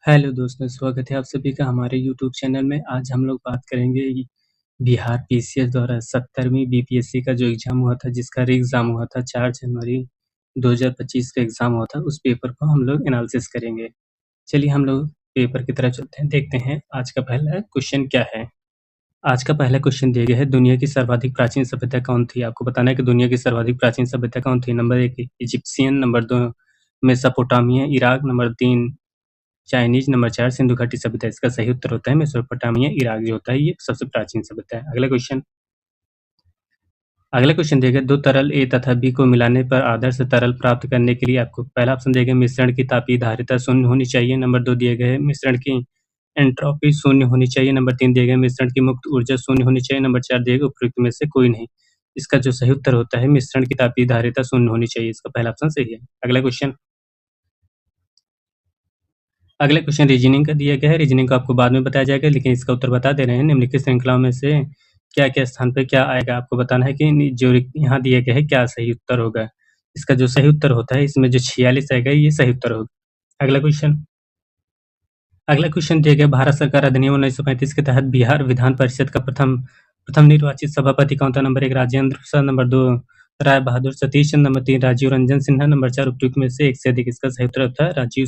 Hello दोस्तों, स्वागत है आप सभी का हमारे यूट्यूब चैनल में। आज हम लोग बात करेंगे बिहार पीसीएस द्वारा 70वीं बीपीएससी का जो एग्ज़ाम हुआ था, जिसका री-एग्ज़ाम हुआ था 4 जनवरी 2025 का एग्ज़ाम हुआ था, उस पेपर को हम लोग एनालिसिस करेंगे। चलिए हम लोग पेपर की तरफ चलते हैं, देखते हैं आज का पहला क्वेश्चन क्या है। आज का पहला क्वेश्चन दिया गया है, दुनिया की सर्वाधिक प्राचीन सभ्यता कौन थी? आपको बताना है कि दुनिया की सर्वाधिक प्राचीन सभ्यता कौन थी? Number 1 Egyptian, number 2 Mesopotamia, Iraq, number 3 Chinese, number 4 Sindhu घाटी सभ्यता। इसका सही उत्तर होता है मेसोपोटामिया, इराक जो होता है ये सबसे प्राचीन सभ्यता है। अगला क्वेश्चन दिया गया, 2 तरल A तथा B को मिलाने पर आदर्श तरल प्राप्त करने के लिए आपको पहला ऑप्शन दिया गया मिश्रण की तापीय धारिता शून्य होनी चाहिए। नंबर 2 दिए गए मिश्रण की एंट्रोपी शून्य होनी चाहिए। नंबर 3 दिए गए मिश्रण की मुक्त ऊर्जा शून्य होनी चाहिए। नंबर 4 दिए गए उपयुक्त में से कोई नहीं। इसका जो सही उत्तर होता है मिश्रण की तापीय धारिता शून्य होनी चाहिए। इसका पहला ऑप्शन सही है। अगला क्वेश्चन रीजनिंग का दिया गया है। रीजनिंग को आपको बाद में बताया जाएगा, लेकिन इसका उत्तर बता दे रहे हैं। निम्नलिखित श्रृंखलाओं में से क्या-क्या स्थान पे क्या आएगा? आपको बताना है कि जो यहाँ दिया गया है क्या सही उत्तर होगा। इसका जो सही उत्तर होता है इसमें जो 46 आएगा ये सही उत्तर होगा। अगला क्वेश्चन दिया गया, भारत सरकार अधिनियम 1935 के तहत बिहार विधान परिषद का प्रथम निर्वाचित सभापति कौन था? Number 1 Rajendra Prasad, number 2 Rai Bahadur Satish, number 3 Rajiv Ranjan Sinha, number 4 उपयुक्त में से एक से अधिक। इसका सही उत्तर होता है राजीव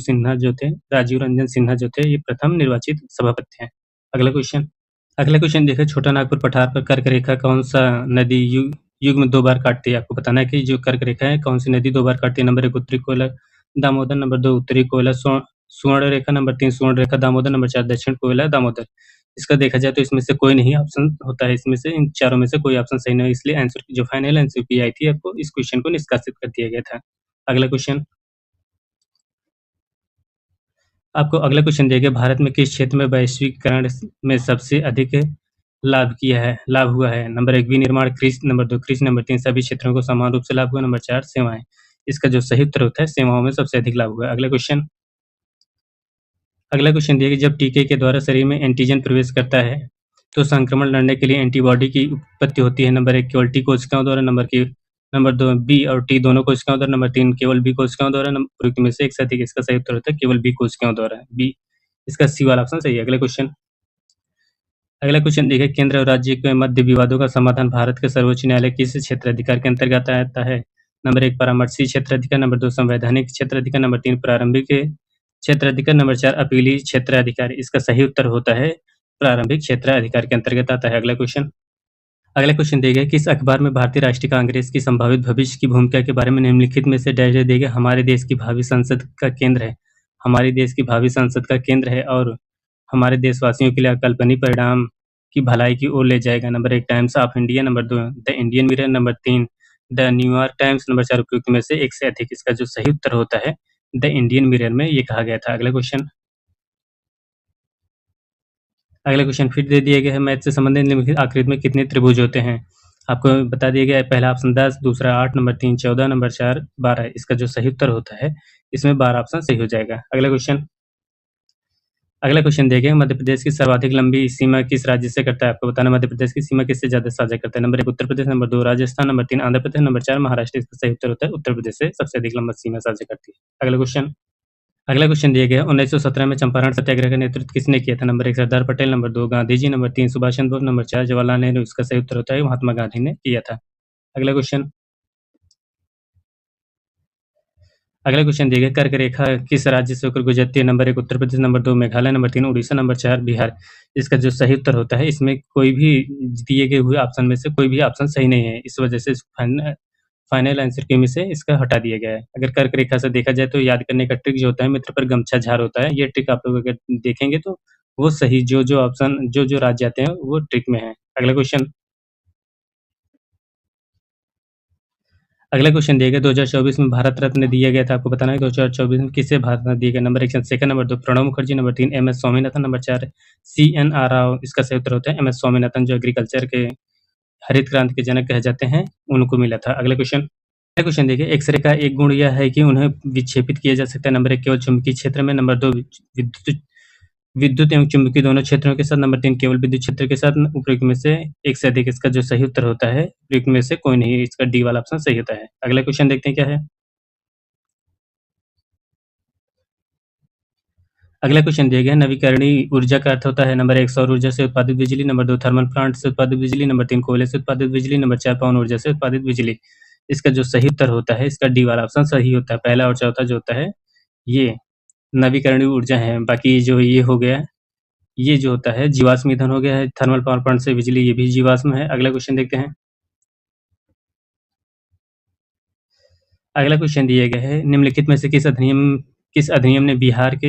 रंजन सिन्हा जो थे ये प्रथम निर्वाचित सभापति हैं। अगला क्वेश्चन देखिए, छोटा नागपुर पठार पर कर्क रेखा कौन सा नदी युग्म 2 बार काटती है? आपको बताना है कि जो कर्क रेखा है कौन सी नदी 2 बार काटती है। नंबर 1 उत्तरी कोयला दामोदर, नंबर 2 उत्तरी कोयला स्वर्ण रेखा, नंबर 3 स्वर्ण रेखा दामोदर, नंबर 4 दक्षिण कोयला दामोदर। इसका देखा जाए तो इसमें से कोई नहीं ऑप्शन होता है, इसमें से इन चारों में से कोई ऑप्शन सही नहीं है, इसलिए आंसर जो फाइनल आंसर की आई थी आपको इस क्वेश्चन को निष्कासित कर दिया गया था। अगला क्वेश्चन दिया गया, भारत में किस क्षेत्र में वैश्वीकरण में सबसे अधिक लाभ हुआ है? नंबर 1 विनिर्माण कृषि, नंबर 2 कृषि, नंबर 3 सभी क्षेत्रों को समान रूप से लाभ हुआ, नंबर 4 सेवाएं। इसका जो सही उत्तर होता है सेवाओं में सबसे अधिक लाभ हुआ है। अगला क्वेश्चन दिया गया, जब टीके के द्वारा शरीर में एंटीजन प्रवेश करता है तो संक्रमण लड़ने के लिए एंटीबॉडी की उत्पत्ति होती है। नंबर 1 केवल टी कोशिकाओं द्वारा, नंबर 2 बी और टी दोनों कोशिकाओं द्वारा, नंबर 3 केवल बी कोशिकाओं द्वारा, उपयुक्त में से एक से अधिक। इसका सही उत्तर होता है केवल बी कोशिकाओं द्वारा, बी। इसका सी वाला ऑप्शन सही है। अगला क्वेश्चन देखिए, केंद्र और राज्य के मध्य विवादों का समाधान भारत के सर्वोच्च न्यायालय किस क्षेत्राधिकार के अंतर्गत आता है? नंबर 1 परामर्शी क्षेत्राधिकार, नंबर 2 संवैधानिक क्षेत्राधिकार, नंबर 3 प्रारंभिक क्षेत्राधिकार, नंबर 4 अपीली क्षेत्राधिकार। इसका सही उत्तर होता है प्रारंभिक क्षेत्राधिकार के अंतर्गत आता है। अगला क्वेश्चन दिया गया, किस अखबार में भारतीय राष्ट्रीय कांग्रेस की संभावित भविष्य की भूमिका के बारे में निम्नलिखित में से डैश दिया गया? हमारे देश की भावी संसद का केंद्र है। हमारे देश की भावी संसद का केंद्र है और हमारे देशवासियों के लिए अकल्पनीय परिणाम की भलाई की ओर ले जाएगा। Number 1 times of India, number 2 the Indian mirror, number 3 the New York times, number 4 उपयुक्त में से एक से अधिक। इसका जो सही उत्तर होता है द इंडियन मिरर में ये कहा गया था। अगला क्वेश्चन फिर दे दिया गया है, मैथ से संबंधित निम्नलिखित आकृति में कितने त्रिभुज होते हैं? आपको बता दिया गया है, पहला ऑप्शन 10, दूसरा 8, नंबर 3 14, नंबर 4 12। इसका जो सही उत्तर होता है इसमें 12 ऑप्शन सही हो जाएगा। अगला क्वेश्चन देखिए, मध्य प्रदेश की सर्वाधिक लंबी सीमा किस राज्य से करता है? आपको बताना मध्य प्रदेश की सीमा किससे ज्यादा साझा करता है? Number 1 Uttar Pradesh, number 2 Rajasthan, number 3 Andhra Pradesh, number 4 Maharashtra. इसका सही उत्तर होता है उत्तर प्रदेश से सबसे अधिक लंबा सीमा साझा करती है। अगला क्वेश्चन दिया गया, 1917 में चंपारण सत्याग्रह का नेतृत्व किसने किया था? Number 1 Sardar Patel, number 2 Gandhi ji, number 3 Subhash Chandra Bose, number 4 Jawaharlal Nehru. इसका सही उत्तर होता है महात्मा गांधी ने किया था। अगला क्वेश्चन दिया गया, कर्क रेखा किस राज्य से होकर गुजरती है? Number 1 Uttar Pradesh, number 2 Meghalaya, number 3 Orissa, number 4 Bihar. इसका जो सही उत्तर होता है इसमें कोई भी दिए गए हुए ऑप्शन में से कोई भी ऑप्शन सही नहीं है, इस वजह से फाइनल आंसर के में से इसका हटा दिया गया है। अगर कर्क रेखा से देखा जाए तो याद करने का ट्रिक जो होता है मित्र पर गमछा झार होता है, ये ट्रिक आप लोग अगर देखेंगे तो वो सही जो ऑप्शन जो राज्य आते हैं वो ट्रिक में है। अगला क्वेश्चन दिया गया, 2024 में भारत रत्न दिया गया था। आपको बताना है 2024 में किसे भारत रत्न दिया गया? Number 1 Chandrashekhar, number 2 Pranab Mukherjee, number 3 M S. Swaminathan, number 4 C N R. Rao. इसका सही उत्तर होता है एम.एस. स्वामीनाथन, जो एग्रीकल्चर के हरित क्रांति के जनक कहे जाते हैं, उनको मिला था। अगला क्वेश्चन देखिए, एक्स-रे का एक गुण यह है कि उन्हें विक्षेपित किया जा सकता है। नंबर 1 केवल चुंबकीय क्षेत्र में, नंबर 2 विद्युत विद्युत एवं चुंबकीय दोनों क्षेत्रों के साथ, नंबर 3 केवल विद्युत क्षेत्र के साथ, उपयुक्त में से एक से अधिक। इसका जो सही उत्तर होता है उपयुक्त में से कोई नहीं, इसका डी वाला ऑप्शन सही होता है। अगला क्वेश्चन देखते हैं क्या है। अगला क्वेश्चन दिया गया है, नवीकरणीय ऊर्जा का अर्थ होता है नंबर 1 सौर ऊर्जा से उत्पादित बिजली, नंबर 2 थर्मल प्लांट से उत्पादित बिजली, नंबर 3 कोयले से उत्पादित बिजली, नंबर 4 पवन ऊर्जा से उत्पादित बिजली। इसका जो सही उत्तर होता है, इसका डी वाला ऑप्शन सही होता है। पहला और चौथा जो होता है, ये नवीकरणीय ऊर्जा है। बाकी जो ये हो गया, ये जो होता है जीवाश्म ईंधन हो गया है। थर्मल पावर प्लांट से बिजली, ये भी जीवाश्म है। अगला क्वेश्चन देखते हैं। अगला क्वेश्चन दिया गया है, निम्नलिखित में से किस अधिनियम ने बिहार के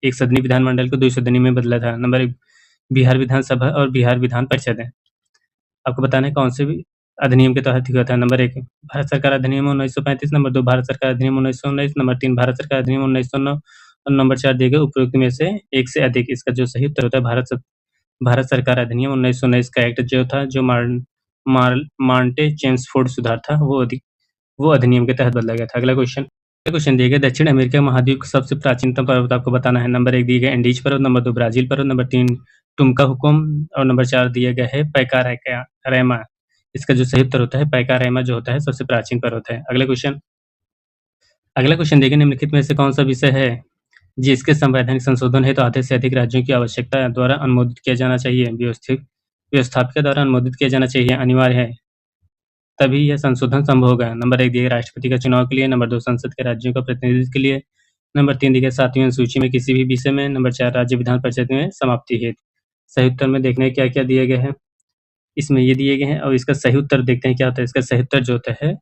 एक सदनी विधानमंडल को 2 सदनी में बदला था? नंबर 1 बिहार विधानसभा और बिहार विधान परिषद है। आपको बताना है कौन से भी अधिनियम के तहत हुआ था। नंबर 1 भारत सरकार अधिनियम 1935, नंबर 2 भारत सरकार अधिनियम 1919, नंबर 3 भारत सरकार अधिनियम 1909 और नंबर 4 दिए गए उपरोक्त में से एक से अधिक। इसका जो सही उत्तर होता है भारत सरकार अधिनियम 1919 का एक्ट जो था, जो मार्टे चेम्सफोर्ड सुधार था, वो अधिनियम के तहत बदला गया था। अगला क्वेश्चन दिया गया, दक्षिण अमेरिका महाद्वीप का सबसे प्राचीनतम पर्वत आपको बताना है। नंबर 1 दिया गया एंडीज पर्वत, नंबर 2 ब्राजील पर्वत, नंबर 3 टुमका हुकुम और नंबर 4 दिया गया है पैकारेमा। इसका जो सही उत्तर होता है पैकारेमा जो होता है सबसे प्राचीन पर्वत है। अगला क्वेश्चन दिया गया, निम्नलिखित में से कौन सा विषय है जिसके संवैधानिक संशोधन है तो आधे से अधिक राज्यों की आवश्यकता द्वारा अनुमोदित किया जाना चाहिए? व्यवस्थापिका द्वारा अनुमोदित किया जाना चाहिए, अनिवार्य है, तभी यह संशोधन संभव होगा। नंबर 1 दिया राष्ट्रपति का चुनाव के लिए, नंबर 2 संसद के राज्यों का प्रतिनिधित्व के लिए, नंबर 3 दिया 7वीं अनुसूची में किसी भी विषय में, नंबर 4 राज्य विधान परिषद में समाप्ति हेतु। सही उत्तर में देखने क्या-क्या दिए गए हैं। इसमें ये दिए गए हैं और इसका सही उत्तर देखते हैं क्या होता है। इसका सही उत्तर जो होता है,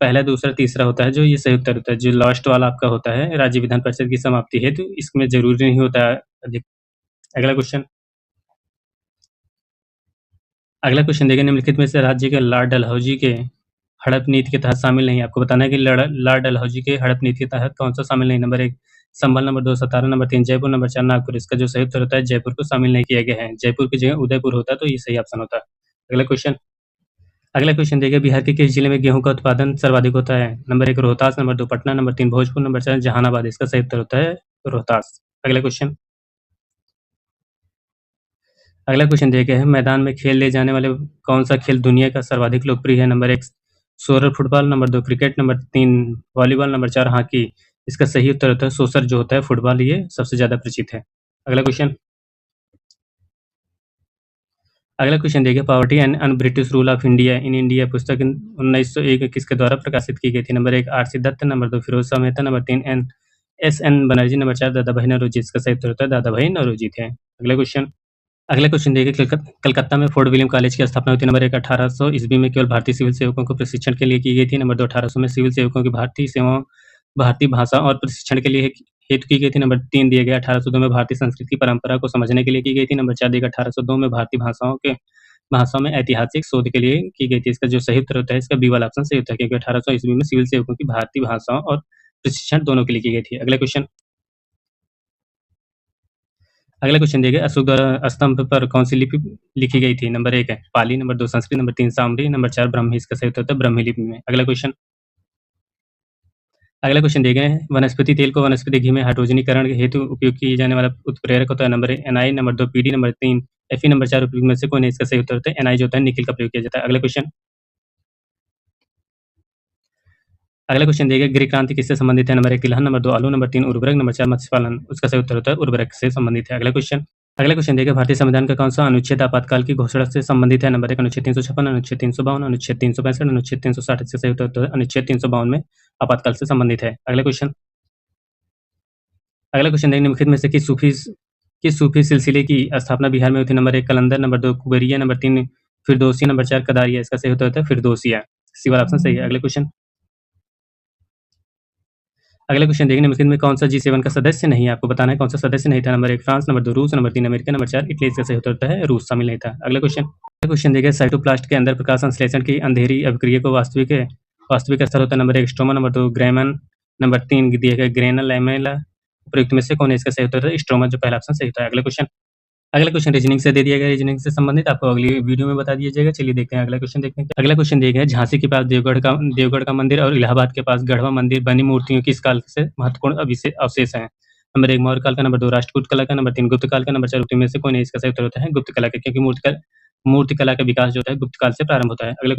पहला, दूसरा, तीसरा होता है जो ये सही उत्तर होता है। जो लास्ट वाला आपका होता है राज्य विधान परिषद की समाप्ति हेतु, इसमें ज़रूरी नहीं होता है अधिक। अगला क्वेश्चन देखिए, निम्नलिखित में से राज्य के लॉर्ड डलहौजी के हड़प नीति के तहत शामिल नहीं। आपको बताना है कि लॉर्ड डलहौजी के हड़प नीति के तहत कौन सा शामिल नहीं। नंबर 1 संभल, नंबर 2 सतारा, नंबर 3 जयपुर, नंबर 4 नागपुर। इसका जो सही उत्तर होता है जयपुर को शामिल नहीं किया गया है। जयपुर की जगह उदयपुर होता तो ये सही ऑप्शन होता। अगला क्वेश्चन देखिए, बिहार के किस जिले में गेहूं का उत्पादन सर्वाधिक होता है? Number 1 Rohtas, number 2 Patna, number 3 Bhojpur, number 4 Jehanabad. इसका सही उत्तर होता है रोहतास। अगला क्वेश्चन देखिए है, मैदान में खेल ले जाने वाले कौन सा खेल दुनिया का सर्वाधिक लोकप्रिय है? Number 1 solar football, number 2 cricket, number 3 volleyball, number 4 hockey. इसका सही उत्तर होता है सोसर जो होता है फुटबॉल, ये सबसे ज़्यादा परिचित है। अगला क्वेश्चन देखिए, poverty and British rule of India in India पुस्तक 1901 किसके द्वारा प्रकाशित की गई थी? Number 1 R C Dutt, number 2 Firoz Shah Mehta, number 3 S N Banerjee, number 4 दादा भाई नौरोजी। इसका सही उत्तर होता है दादा भाई नौरोजी थे। अगला क्वेश्चन देखिए, कलकत्ता में फोर्ट विलियम कॉलेज की स्थापना हुई थी। नंबर 1 1800 ईस्वी में केवल भारतीय सिविल सेवकों को प्रशिक्षण के लिए की गई थी। नंबर 2 1800 में सिविल सेवकों की भारतीय भाषा और प्रशिक्षण के लिए हेतु की गई थी। नंबर 3 दिया गया 1802 में भारतीय संस्कृति की परंपरा को समझने के लिए की गई थी। नंबर 4 दिया गया 1802 में भारतीय भाषाओं में ऐतिहासिक शोध के लिए की गई थी। इसका जो सही उत्तर होता है, इसका बी वाला ऑप्शन सही होता है, क्योंकि 1800 ईस्वी में सिविल सेवकों की भारतीय भाषाओं और प्रशिक्षण दोनों के लिए की गई थी। अगला क्वेश्चन देखिए, अशोक द्वारा स्तंभ पर कौन सी लिपि लिखी गई थी? नंबर 1 है पाली, नंबर 2 संस्कृत, नंबर 3 सामरी, नंबर 4 ब्राह्मी। इसका सही उत्तर होता है ब्राह्मी लिपि में। अगला क्वेश्चन दिए गए हैं, वनस्पति तेल को वनस्पति घी में हाइड्रोजनीकरण के हेतु उपयोग किए जाने वाला उत्प्रेरक होता है। Number 1 N I, number 2 P D, number 3 F E, number 4 उपयोग में से कोई नहीं। इसका सही उत्तर होता है एनआई जो होता है निकिल का प्रयोग किया जाता है। अगला क्वेश्चन दिया गया, गृह क्रांति किससे संबंधित है? नंबर 1 तिलहन, नंबर 2 आलू, नंबर 3 उर्वरक, नंबर 4 मत्स्य पालन। उसका सही उत्तर होता है उर्वरक से संबंधित है। अगला क्वेश्चन देखिए, भारतीय संविधान का कौन सा अनुच्छेद आपातकाल की घोषणा से संबंधित है? नंबर 1 अनुच्छेद 356, अनुच्छेद 352, अनुच्छेद 365, अनुच्छेद 360। इसका सही उत्तर होता है अनुच्छेद 352 में आपातकाल से संबंधित है। अगला क्वेश्चन देखिए, निम्नलिखित में से किस सूफी सिलसिले की स्थापना बिहार में हुई थी? नंबर 1 कलंदर, नंबर 2 कुबेरिया, नंबर 3 फिरदौसिया, नंबर 4 कदारिया। इसका सही उत्तर होता है फिरदौसिया। सी वाला ऑप्शन सही है। अगला क्वेश्चन देखिए, निम्नलिखित में कौन सा G7 का सदस्य नहीं है? आपको बताना है कौन सा सदस्य नहीं था। नंबर 1 फ्रांस, नंबर 2 रूस, नंबर 3 अमेरिका, नंबर 4 इटली। इसका सही उत्तर होता है रूस शामिल नहीं था। अगला क्वेश्चन देखिए, साइटोप्लास्ट के अंदर प्रकाश संश्लेषण की अंधेरी अभिक्रिया को वास्तविक स्तर होता है। नंबर 1 स्ट्रोमा, नंबर 2 ग्रेमन, नंबर 3 दिया गया ग्रेना लैमेला। उपयुक्त में से कौन है? इसका सही उत्तर है स्ट्रोमा, जो पहला ऑप्शन सही होता है। अगला क्वेश्चन रीजनिंग से दे दिया गया, रीजनिंग से संबंधित आपको अगली वीडियो में बता दिया जाएगा। चलिए देखते हैं अगला क्वेश्चन देखते हैं। अगला क्वेश्चन दिया गया है, झांसी के पास देवगढ़ का मंदिर और इलाहाबाद के पास गढ़वा मंदिर बनी मूर्तियों किस काल से महत्वपूर्ण अवशेष हैं? नंबर 1 मौर्य काल का, नंबर 2 राष्ट्रकूट कला का, नंबर 3 गुप्त काल का, नंबर 4 में से कोई नहीं। इसका सही उत्तर होता है गुप्त कला का, क्योंकि मूर्ति कला का विकास जो होता है गुप्त काल से प्रारंभ होता है। अगला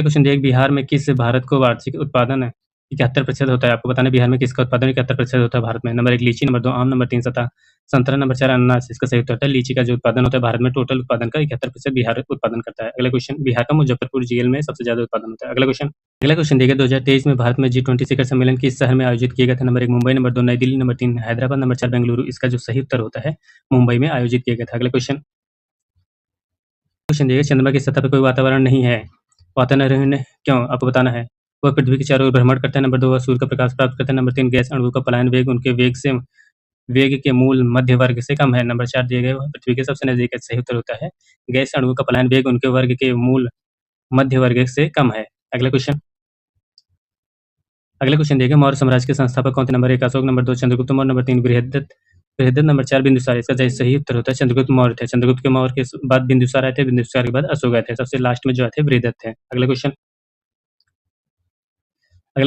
क्वेश्चन देखिए, बिहार में किस भारत को वार्षिक उत्पादन 71% होता है। आपको बताना है बिहार में किसका उत्पादन 71% होता है भारत में। नंबर 1 लीची, नंबर 2 आम, नंबर 3 संतरा, नंबर 4 अनानास। इसका सही उत्तर होता है लीची का जो उत्पादन होता है भारत में टोटल उत्पादन का 71% बिहार उत्पादन करता है। अगला क्वेश्चन, बिहार का मुजफ्फरपुर जेल में सबसे ज़्यादा उत्पादन होता है। अगला क्वेश्चन देखिए 2023 में भारत में G20 शिखर सम्मेलन किस शहर में आयोजित किया गया था? नंबर 1 मुंबई, नंबर 2 नई दिल्ली, नंबर 3 हैदराबाद, नंबर 4 बेंगलुरु। इसका जो सही उत्तर होता है मुंबई में आयोजित किया गया था। अगला क्वेश्चन देखिए चंद्रमा की सतह पर कोई वातावरण नहीं है। वातावरण क्यों? आपको बताना है। वह पृथ्वी के चारों ओर भ्रमण करता है। नंबर 2 वह सूर्य का प्रकाश प्राप्त करता है। नंबर 3 गैस अणुओं का पलायन वेग उनके वेग के मूल मध्य वर्ग से कम है। नंबर 4 दिए गए वह पृथ्वी के सबसे नजदीक है। सही उत्तर होता है गैस अणुओं का पलायन वेग उनके वर्ग के मूल मध्य वर्ग से कम है। अगला क्वेश्चन देखिए मौर्य साम्राज्य के संस्थापक कौन थे? Number 1 Ashok, number 2 Chandragupta Maurya, number 3 Brihadratha, number 4 Bindusara. इसका सही उत्तर होता है चंद्रगुप्त मौर्य थे। चंद्रगुप्त के मौर्य के बाद बिंदुसार आए थे, बिंदुसार के बाद अशोक आए थे, सबसे लास्ट में जो आए थे बृहद्रथ थे। अगला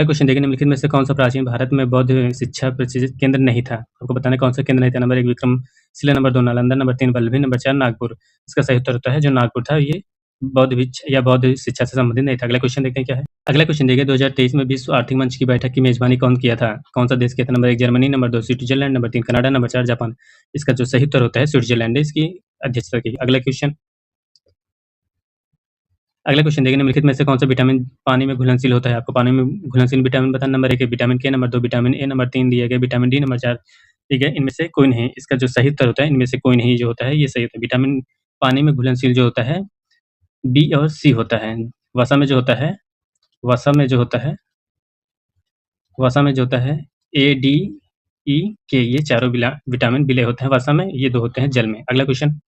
क्वेश्चन देखिए निम्नलिखित में से कौन सा प्राचीन भारत में बौद्ध शिक्षा प्रशिक्षित केंद्र नहीं था? आपको बताना है कौन सा केंद्र नहीं था। Number 1 Vikramshila, number 2 Nalanda, number 3 Vallabhi, number 4 Nagpur. इसका सही उत्तर होता है जो नागपुर था ये बौद्ध शिक्षा से संबंधित नहीं था। अगला क्वेश्चन देखते हैं क्या है। अगला क्वेश्चन देखिए 2023 में विश्व आर्थिक मंच की बैठक की मेजबानी कौन किया था? कौन सा देश किया था? Number 1 Germany, number 2 Switzerland, number 3 Canada, number 4 Japan. इसका जो सही उत्तर होता है स्विट्जरलैंड इसकी अध्यक्षता की। अगला क्वेश्चन देखिए निम्नलिखित में से कौन सा विटामिन पानी में घुलनशील होता है? आपको पानी में घुलनशील विटामिन बताना। नंबर 1 है विटामिन के, नंबर 2 विटामिन ए, नंबर 3 दिया गया विटामिन डी, नंबर 4 ठीक है इनमें से कोई नहीं। इसका जो सही उत्तर होता है इनमें से कोई नहीं जो होता है ये सही होता है। विटामिन पानी में घुलनशील जो होता है बी और सी होता है। वसा में जो होता है ए, डी, ई, के ये चारों विटामिन विलय होते हैं वसा में, ये 2 होते हैं जल में। अगला क्वेश्चन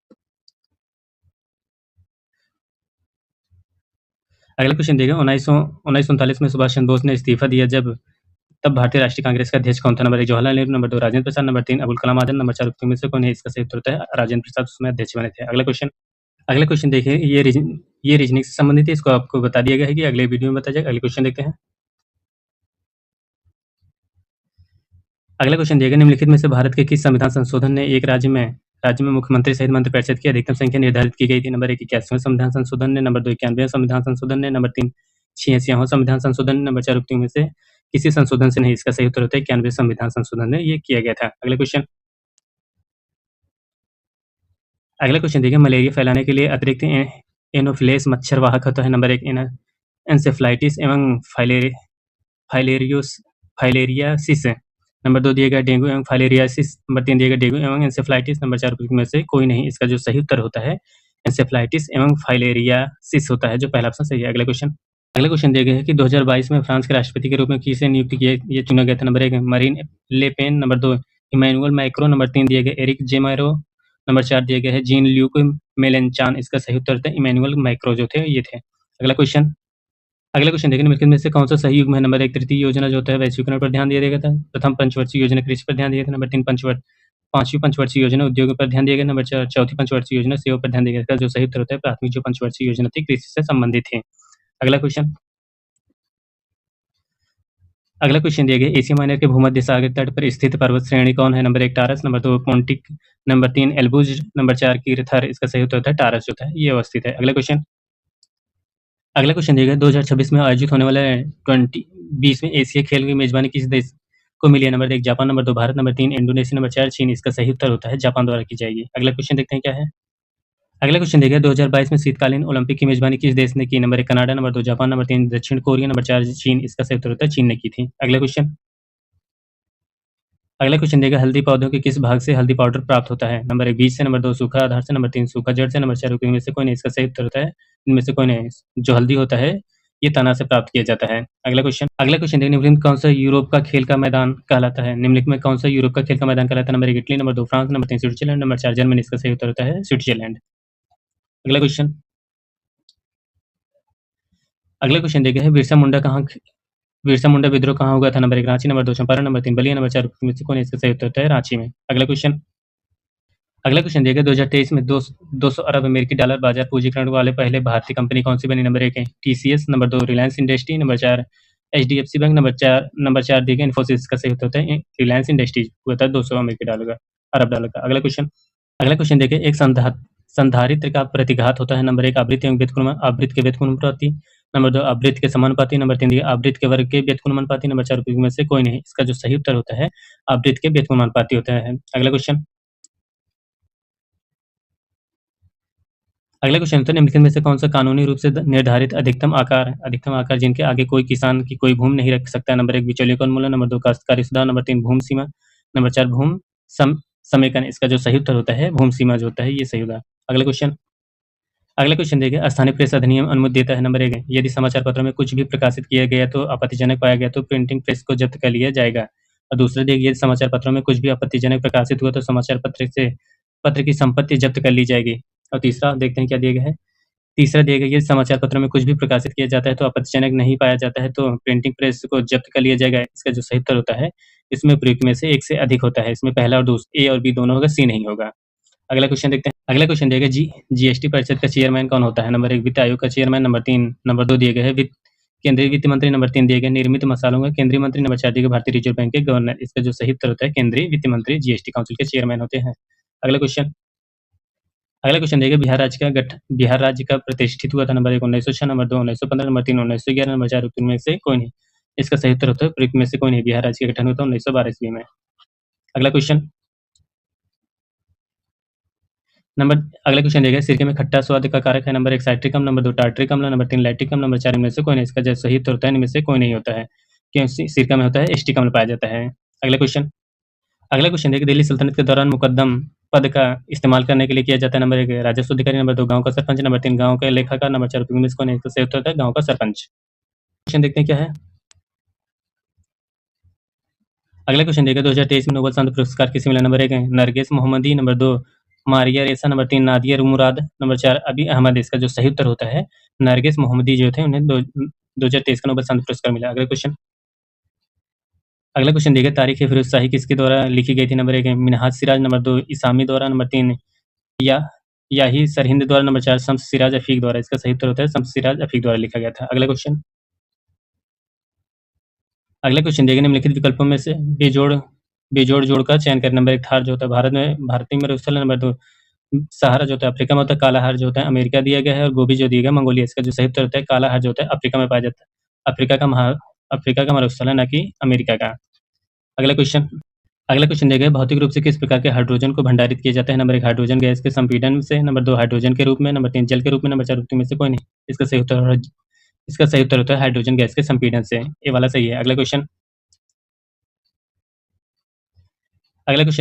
देखिए 1939 में सुभाष चंद्र बोस ने इस्तीफा दिया तब भारतीय राष्ट्रीय कांग्रेस का अध्यक्ष कौन था? Number 1 Jawaharlal Nehru, number 2 Rajendra Prasad, number 3 Abul Kalam Azad, number 4 में से कौन है? इसका सही उत्तर होता है राजेंद्र प्रसाद उसमें अध्यक्ष बने थे। अगला क्वेश्चन देखिए ये रीजनिंग से संबंधित है, इसको आपको बता दिया गया है कि अगले वीडियो में बताया जाएगा। अगले क्वेश्चन देखते हैं। अगला क्वेश्चन देखिए निम्नलिखित में से भारत के किस संविधान संशोधन ने एक राज्य में मुख्यमंत्री सहित मंत्रिपरिषद की अधिकतम संख्या निर्धारित की गई थी? नंबर 1 81वां संविधान संशोधन ने, नंबर 2 91वां संविधान संशोधन ने, नंबर 3 86वां संविधान संशोधन ने, नंबर 4 उक्तियों में से किसी संशोधन से नहीं। इसका सही उत्तर होता है 91वें संविधान संशोधन ने ये किया गया था। अगला क्वेश्चन देखिए मलेरिया फैलाने के लिए अतिरिक्त एनोफिलेस मच्छर वाहक होता है। नंबर 1 एन्सेफ्लाइटिस एवं फाइलेरियासिस, नंबर 2 दिया गया डेंगू एवं फाइलेरियासिस, नंबर 3 दिया गया डेंगू एवं एन्सेफ्लाइटिस, नंबर 4 में से कोई नहीं। इसका जो सही उत्तर होता है एन्सेफ्लाइटिस एवं फाइलेरियासिस होता है, जो पहला ऑप्शन सही है। अगला क्वेश्चन दिया गया है कि 2022 में फ्रांस के राष्ट्रपति के रूप में किसे नियुक्त किया ये चुना गया था? Number 1 Marine Le Pen, number 2 Emmanuel Macron, number 3 दिया गया एरिक जेमेरो, नंबर 4 दिया गया है जीन ल्यूक मेलेनचान। इसका सही उत्तर था इमैनुअल मैक्रो जो थे ये थे। अगला क्वेश्चन देखिए निम्नलिखित में से कौन सा सही युग्म है? नंबर 1 तृतीय योजना जो होता है वैश्वीकरण पर ध्यान दिया गया था। प्रथम पंचवर्षीय योजना कृषि पर ध्यान दिया गया था। नंबर 3 पांचवी पंचवर्षीय योजना उद्योग पर ध्यान दिया गया। नंबर 4 चौथी पंचवर्षीय योजना सेवा पर ध्यान दिया गया। जो सही उत्तर होता है प्राथमिक जो पंचवर्षीय योजना थी कृषि से संबंधित थी। अगला क्वेश्चन दिया गया एशिया माइनर के भूमध्य सागर तट पर स्थित पर्वत श्रेणी कौन है? Number 1 Taurus, number 2 Pontic, number 3 Elburz, number 4 Kirthar. इसका सही उत्तर होता है टारस जो होता है ये अवस्थित है। अगला क्वेश्चन दिया गया 2026 में आयोजित होने वाले 20वें एशिया खेल की मेजबानी किस देश को मिली है? Number 1 Japan, number 2 Bharat, number 3 Indonesia, number 4 चीन। इसका सही उत्तर होता है जापान द्वारा की जाएगी। अगला क्वेश्चन देखते हैं क्या है। अगला क्वेश्चन देखिए 2022 में शीतकालीन ओलंपिक की मेजबानी किस देश ने की? Number 1 Canada, number 2 Japan, number 3 दक्षिण कोरिया, नंबर 4 चीन। इसका सही उत्तर होता है चीन ने की थी। अगला क्वेश्चन देखिए हल्दी पौधों के किस भाग से हल्दी पाउडर प्राप्त होता है? नंबर 1 बीज से, नंबर 2 सूखा आधार से, नंबर 3 सूखा जड़ से, नंबर 4 इनमें से कोई नहीं। इसका सही उत्तर होता है इनमें से कोई नहीं। जो हल्दी होता है ये तना से प्राप्त किया जाता है। अगला क्वेश्चन देखिए निम्नलिखित में कौन सा यूरोप का खेल का मैदान कहलाता है? निम्नलिखित में कौन सा यूरोप का खेल का मैदान कहलाता है? Number 1 Italy, number 2 France, number 3 Switzerland, number 4 Germany. इसका सही उत्तर होता है स्विट्जरलैंड। अगला क्वेश्चन देखिए है बिरसा मुंडा विद्रोह कहाँ हुआ था? Number 1 Ranchi, number 2 Champaran, number 3 Ballia, number 4 में से कौन इसका सही उत्तर होता है रांची में। अगला क्वेश्चन देखिए 2023 में 200 अरब अमेरिकी डॉलर बाजार पूंजीकरण वाले पहले भारतीय कंपनी कौन सी बनी? नंबर 1 है TCS, number 2 Reliance industry, number 4 HDFC bank, number 4 देखिए इन्फोसिस। का सही उत्तर होता है रिलायंस इंडस्ट्रीज हुआ था 200 अरब डॉलर का। अगला क्वेश्चन देखिए एक संधारित्र का प्रतिघात होता है। नंबर 1 आवृत्ति एवं व्युत्क्रमण, आवृत्ति के व्युत्क्रमानुपाती, नंबर 2 आवृत्ति के समानुपाती, नंबर 3 देखिए आवृत्ति के वर्ग के व्युत्क्रमानुपाती, नंबर 4 उपयुक्त में से कोई नहीं। इसका जो सही उत्तर होता है आवृत्ति के व्युत्क्रमानुपाती होता है। अगला क्वेश्चन उत्तर निम्नलिखित में से कौन-सा कानूनी रूप से निर्धारित अधिकतम आकार जिनके आगे कोई किसान की कोई भूमि नहीं रख सकता है? नंबर 1 बिचौलियों का उन्मूलन, नंबर 2 काश्तकारी सुधार, नंबर 3 भूमि सीमा, नंबर 4 भूमि समेकन। इसका जो सही उत्तर होता है भूमि सीमा जो होता है ये सही होगा। अगला क्वेश्चन देखिए स्थानीय प्रेस अधिनियम अनुमति देता है नंबर 1 यदि समाचार पत्रों में कुछ भी प्रकाशित किया गया तो आपत्तिजनक पाया गया तो प्रिंटिंग प्रेस को जब्त कर लिया जाएगा। और दूसरा देखिए यदि समाचार पत्रों में कुछ भी आपत्तिजनक प्रकाशित हुआ तो समाचार पत्र की संपत्ति जब्त कर ली जाएगी। और तीसरा देखते हैं क्या दिया गया है। तीसरा दिया गया यदि समाचार पत्रों में कुछ भी प्रकाशित किया जाता है तो आपत्तिजनक नहीं पाया जाता है तो प्रिंटिंग प्रेस को जब्त कर लिया जाएगा। इसका जो सही उत्तर होता है इसमें प्रयुक्त में से एक से अधिक होता है। इसमें पहला और ए और बी दोनों होगा, सी नहीं होगा। अगला क्वेश्चन देखते हैं। अगला क्वेश्चन दिया गया जीएसटी परिषद का चेयरमैन कौन होता है? नंबर 1 वित्त आयोग का चेयरमैन, नंबर 2 दिए गए हैं केंद्रीय वित्त मंत्री, नंबर 3 दिए गए निर्मित मसालों का केंद्रीय मंत्री, नंबर 4 दिए गए भारतीय रिजर्व बैंक के गवर्नर। इसका जो सही उत्तर होता है केंद्रीय वित्त मंत्री जीएसटी काउंसिल के चेयरमैन होते हैं। अगला क्वेश्चन देखिए बिहार राज्य का प्रतिष्ठित हुआ था? नंबर 1 1906, नंबर 2 1915, नंबर 3 1911, नंबर 4 उपयुक्त में से कोई नहीं। इसका सही उत्तर होता है प्रयुक्त में से कोई नहीं। बिहार राज्य का गठन हुआ था 1912 ईस्वी में। अगला क्वेश्चन देखिए सिरके में खट्टा स्वाद का कारक है? नंबर 1 साइट्रिक अम्ल, नंबर 2 टार्ट्रिक अम्ल, नंबर 3 लैक्टिक अम्ल, नंबर 4 इनमें से कोई नहीं। इसका जो सही उत्तर होता है इनमें से कोई नहीं होता है। क्यों? सिरका में होता है एस्टिक अम्ल पाया जाता है। अगला क्वेश्चन देखिए दिल्ली सल्तनत के दौरान मुकद्दम पद का इस्तेमाल करने के लिए किया जाता है? नंबर 1 राजस्व अधिकारी, नंबर 2 गाँव का सरपंच, नंबर 3 गाँव का लेखाकार, नंबर 4 उपयुक्त में से कोई नहीं। इसका सही उत्तर होता है गाँव का सरपंच। क्वेश्चन देखते हैं क्या है। अगला क्वेश्चन देखिए 2023 में नोबेल शांति पुरस्कार किसे मिला? नंबर 1 नरगिस मोहम्मदी, नंबर 2 मारिया रेसा, नंबर 3 नादिया मुराद, नंबर 4 अबी अहमद। इसका जो सही उत्तर होता है नरगिस मोहम्मदी जो थे उन्हें 2023 का नोबेल शांति पुरस्कार मिला। अगला क्वेश्चन देखिए तारीख ए फिरोज शाही किसके द्वारा लिखी गई थी? नंबर 1 मिन्हाज सिराज, नंबर 2 इसामी द्वारा, नंबर 3 या याही सरहिंद द्वारा, नंबर 4 शम्स सिराज अफीक द्वारा। इसका सही उत्तर होता है शम्स सिराज अफीक द्वारा लिखा गया था। अगला क्वेश्चन देखिए निम्नलिखित विकल्पों में से बेजोड़ जोड़ का चयन करें। नंबर 1 थार जो होता है भारतीय मरुस्थल, नंबर 2 सहारा जो होता है अफ्रीका में होता है, कालाहार जो होता है अमेरिका दिया गया है और गोबी जो दिया गया मंगोलिया। इसका जो सही उत्तर होता है कालाहार जो होता है अफ्रीका में पाया जाता है। अफ्रीका का मरुस्थल है ना कि अमेरिका का। अगला क्वेश्चन देखिए भौतिक रूप से किस प्रकार के हाइड्रोजन को भंडारित किया जाता है? नंबर 1 हाइड्रोजन गैस के संपीड़न से, नंबर 2 हाइड्रोजन के रूप में, नंबर 3 जल के रूप में, नंबर 4 में से कोई नहीं। इसका सही उत्तर होता है हाइड्रोजन गैस के संपीड़न से। ये वाला सही है। अगला क्वेश्चन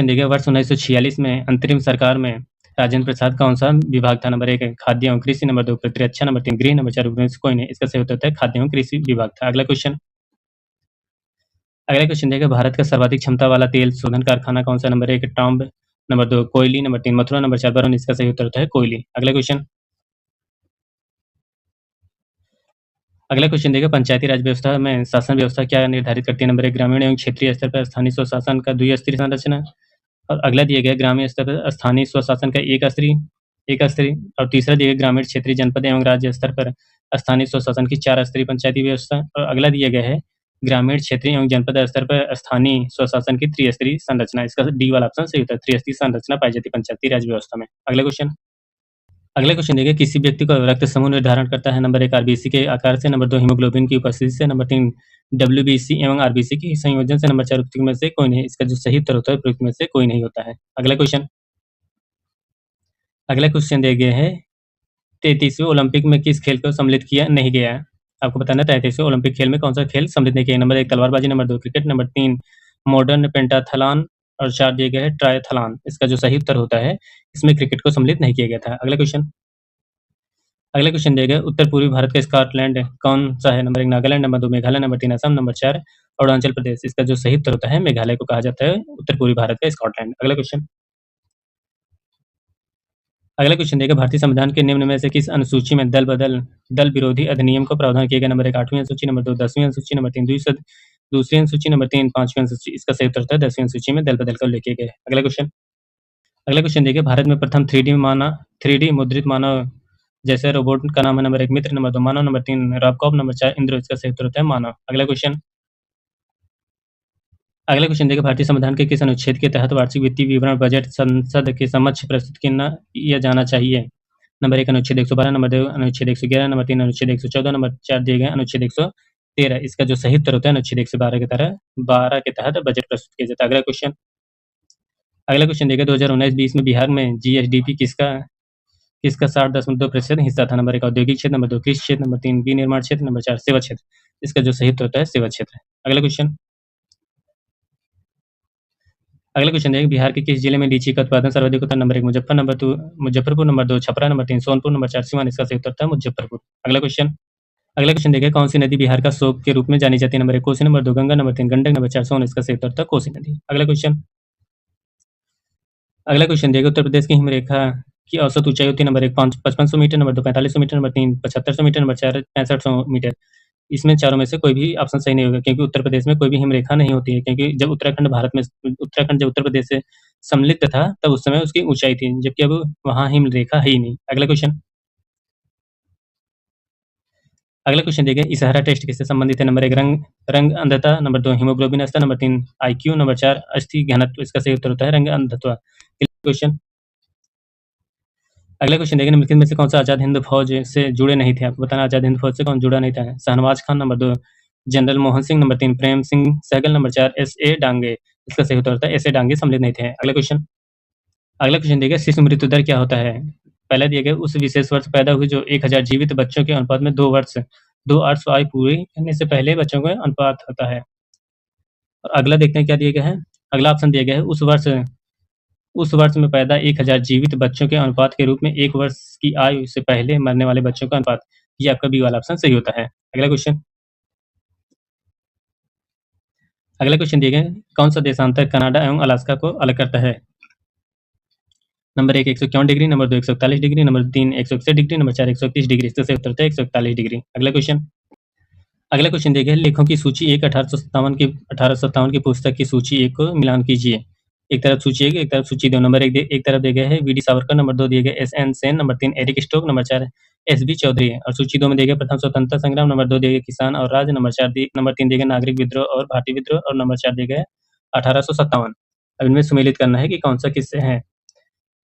देखिए वर्ष 1946 में अंतरिम सरकार में राजेंद्र प्रसाद कौन सा विभाग था? नंबर 1 खाद्य एवं कृषि, नंबर 2 प्रतिरक्षा, नंबर 3 गृह, नंबर 4 में से कोई नहीं। इसका सही उत्तर होता है खाद्य एवं कृषि विभाग था। अगला क्वेश्चन देखिए भारत का सर्वाधिक क्षमता वाला तेल शोधन कारखाना कौन सा? नंबर 1 टॉम्ब, नंबर 2 कोयली, नंबर 3 मथुरा, नंबर 4 बरौनी। इसका सही उत्तर होता है कोयली। अगला क्वेश्चन देखिए पंचायती राज व्यवस्था में शासन व्यवस्था क्या निर्धारित करती है? नंबर 1 ग्रामीण एवं क्षेत्रीय स्तर पर स्थानीय स्वशासन का द्विस्तरीय संरचना, और अगला दिया गया ग्रामीण स्तर पर स्थानीय स्वशासन का एक स्तरीय, और तीसरा दिया गया ग्रामीण क्षेत्रीय जनपद एवं राज्य स्तर पर स्थानीय स्वशासन की 4 स्तरीय पंचायती व्यवस्था, और अगला दिया गया है ग्रामीण क्षेत्रीय एवं जनपद स्तर पर स्थानीय स्वशासन की त्रिस्तरीय संरचना। इसका डी वाला ऑप्शन सही होता है। त्रिस्तरीय संरचना पाई जाती है पंचायती राज व्यवस्था में। अगला क्वेश्चन देखिए किसी व्यक्ति को रक्त समूह निर्धारण करता है? नंबर 1 आरबीसी के आकार से, नंबर 2 हीमोग्लोबिन की उपस्थिति से, नंबर 3 डब्ल्यूबीसी एवं आरबीसी के संयोजन से, नंबर 4 उपयुक्त में से कोई नहीं। इसका जो सही उत्तर होता है उपयुक्त में से कोई नहीं होता है। अगला क्वेश्चन दिया गया है 33वें ओलंपिक में किस खेल को सम्मिलित किया नहीं गया? आपको बताना है 33वें ओलंपिक खेल में कौन सा खेल सम्मिलित नहीं किया? नंबर 1 तलवारबाजी, number 2 cricket, number 3 modern pentathlon, और 4 दिए गए है ट्रायथलॉन। इसका जो सही उत्तर होता है इसमें क्रिकेट को सम्मिलित नहीं किया गया था। अगला क्वेश्चन दिया गया उत्तर पूर्वी भारत का स्कॉटलैंड कौन सा है? Number 1 Nagaland, number 2 Meghalaya, number 3 Assam, number 4 Arunachal Pradesh. इसका जो सही उत्तर होता है मेघालय को कहा जाता है उत्तर पूर्वी भारत का स्कॉटलैंड। अगला क्वेश्चन देखिए भारतीय संविधान के निम्न में से किस अनुसूची में दल विरोधी अधिनियम को प्रावधान किया गया? नंबर 1 8वीं अनुसूची, नंबर 2 10वीं अनुसूची, नंबर 3 दूसरी अनुसूची, नंबर 3 5वीं अनुसूची। इसका सही उत्तर होता है 10वीं अनुसूची में दल बदल कर लिखे गए। अगला क्वेश्चन देखिए भारत में प्रथम 3D मुद्रित मानव जैसे रोबोट का नाम है? नंबर 1 मित्र, नंबर 2 मानव, नंबर 3 रॉबकॉप, नंबर 4 इंद्र। इसका सही उत्तर होता है मानव। अगला क्वेश्चन देखिए भारतीय संविधान के किस अनुच्छेद के तहत वार्षिक वित्तीय विवरण बजट संसद के समक्ष प्रस्तुत किया जाना चाहिए? नंबर 1 अनुच्छेद 112, नंबर 2 अनुच्छेद 111, नंबर 3 अनुच्छेद 114, नंबर 4 दिए गए अनुच्छेद 113। इसका जो सही उत्तर होता है अनुच्छेद 112 के तहत बजट प्रस्तुत किया जाता है। अगला क्वेश्चन देखिए 2019-20 में बिहार में जीएसडीपी किसका 60.2% हिस्सा था। नंबर 1 औद्योगिक क्षेत्र, नंबर 2 कृषि क्षेत्र, नंबर 3 विनिर्माण क्षेत्र, नंबर 4 सेवा क्षेत्र। इसका जो सही उत्तर होता है सेवा क्षेत्र। अगला क्वेश्चन देखिए बिहार के किस जिले में लीची का उत्पादन सर्वाधिक होता है। Number 1 Muzaffarpur, number 2 Chhapra, number 3 Sonpur, number 4 Siwan. इसका सही उत्तर था मुजफ्फरपुर। अगला क्वेश्चन देखिए कौन सी नदी बिहार का शोक के रूप में जानी जाती है। Number 1 Kosi, number 2 Ganga, number 3 Gandak, number 4 सोन। इसका सही उत्तर था कोसी नदी। अगला क्वेश्चन देखिए उत्तर प्रदेश की हिमरेखा की औसत ऊंचाई होती है। Number 1 5500 metre, number 2 4500 metre, number 3 7500 metre, number 4 6500 metre. इसमें चारों में से कोई भी ऑप्शन सही नहीं होगा क्योंकि उत्तर प्रदेश में कोई भी हिमरेखा नहीं होती है क्योंकि जब उत्तराखंड जब उत्तर प्रदेश से सम्मिलित था तब उस समय उसकी ऊंचाई थी, जबकि अब वहाँ हिमरेखा है ही नहीं। अगला क्वेश्चन देखिए इशारा टेस्ट किससे संबंधित है। नंबर 1 रंग अंधता, नंबर 2 हीमोग्लोबिन स्तर, नंबर 3 आईक्यू, नंबर 4 अस्थि घनत्व। इसका सही उत्तर होता है रंग अंधत्व। अगला क्वेश्चन देखिए निम्नलिखित में से कौन सा आजाद हिंद फौज से जुड़े नहीं थे। आपको बताना आजाद हिंद फौज से कौन जुड़ा नहीं था। Shahnawaz Khan, number 2 general Mohan Singh, number 3 Prem Singh Sehgal, number 4 एस.ए. Dange. इसका सही उत्तर होता है एस.ए. डांगे सम्मिलित नहीं थे। अगला क्वेश्चन देखिए शिशु मृत्यु दर क्या होता है। पहला दिया गया उस विशेष वर्ष पैदा हुए जो 1000 जीवित बच्चों के अनुपात में 2 आर्ट्स आयु पूरी करने से पहले बच्चों का अनुपात होता है। और अगला देखते हैं क्या दिया गया है। अगला ऑप्शन दिया गया है उस वर्ष में पैदा 1000 जीवित बच्चों के अनुपात के रूप में 1 वर्ष की आयु से पहले मरने वाले बच्चों का अनुपात। ये आपका बी वाला ऑप्शन सही होता है। अगला क्वेश्चन दिया गया कौन सा देशांतर कनाडा एवं अलास्का को अलग करता है। Number 1 151 degree, number 2 141 degree, number 3 161 degree, number 4 130 degree. इसका सही उत्तर होता है 141 डिग्री। अगला क्वेश्चन देखिए लेखों की सूची 1 1857 की पुस्तक की सूची 1 को मिलान कीजिए। एक तरफ सूची 1, एक तरफ सूची 2। नंबर 1 एक तरफ दिया गया है वी.डी. सावरकर, नंबर 2 दिए गए S N. Sen, number 3 Eric Stoke, number 4 S B. Chaudhary और सूची 2 में दिए गए प्रथम स्वतंत्रता संग्राम, नंबर 2 दिए गए किसान और राज्य, नंबर 3 दिए गए नागरिक विद्रोह और भारतीय विद्रोह और नंबर 4 दिए गए 1857। अब इनमें सुमेलित करना है कि कौन सा किससे है।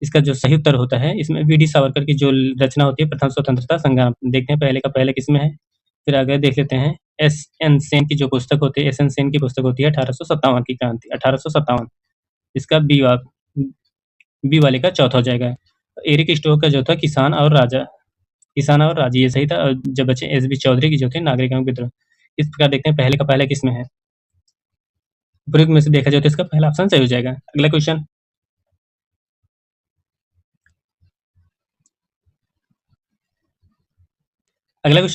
इसका जो सही उत्तर होता है इसमें वी.डी. सावरकर की जो रचना होती है प्रथम स्वतंत्रता संग्राम। देखते हैं पहले का पहले किसमें है, फिर आगे देख लेते हैं। एस.एन. सेन की जो पुस्तक होती है एस.एन. सेन की पुस्तक होती है 1857 की क्रांति 1857। इसका बी वाले का चौथा हो जाएगा। एरिक स्टोक का जो था किसान और राज्य ये सही था। और जब बचे एस.बी. चौधरी की जो थे नागरिक एवं विद्रोह। इस प्रकार देखते हैं पहले का पहले किसमें है। उपयुक्त में से देखा जाए तो इसका पहला ऑप्शन सही हो जाएगा। अगला क्वेश्चन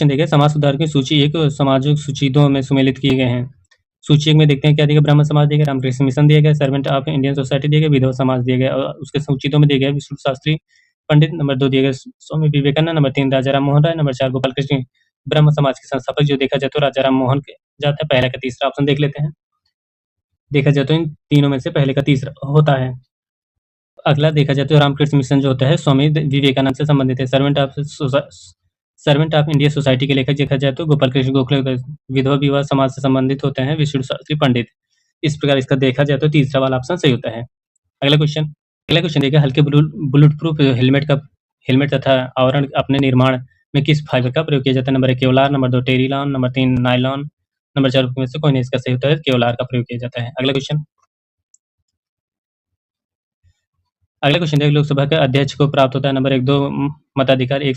देखिए समाज सुधार की सूची 1 सामाजिक सूची 2 में सुमेलित किए गए हैं। सूची 1 में देखते हैं क्या दिया गया। ब्राह्मण समाज दिया गया, रामकृष्ण मिशन दिया गया, सर्वेंट ऑफ इंडियन सोसाइटी दिया गया, विधवा समाज दिया गया। और उसके सूची 2 में दिया गया विष्णु शास्त्री पंडित, नंबर 2 दिया गया स्वामी विवेकानंद, नंबर 3 राजा राम मोहन राय, नंबर 4 गोपाल कृष्ण। ब्रह्म समाज के संस्थापक जो देखा जाए तो राजा राम मोहन के जाता है। पहले का तीसरा ऑप्शन देख लेते हैं। देखा जाए तो इन तीनों में से पहले का तीसरा होता है। अगला देखा जाए तो रामकृष्ण मिशन जो होता है स्वामी विवेकानंद से संबंधित है। सर्वेंट ऑफ इंडिया सोसाइटी के लेखक देखा जाए तो गोपाल कृष्ण गोखले। विधवा विवाह समाज से संबंधित होते हैं विष्णु शास्त्री पंडित। इस प्रकार इसका देखा जाए तो तीसरा वाला ऑप्शन सही होता है। अगला क्वेश्चन देखिए हल्के बुलेट प्रूफ हेलमेट तथा आवरण अपने निर्माण में किस फाइबर का प्रयोग किया जाता है। Number 1 Kevlar, number 2 Terylene, number 3 nylon, number 4 में से कोई नहीं। इसका सही उत्तर है केवलार का प्रयोग किया जाता है। अगला क्वेश्चन देखिए लोकसभा के अध्यक्ष को प्राप्त होता है। नंबर 1 2 मताधिकार एक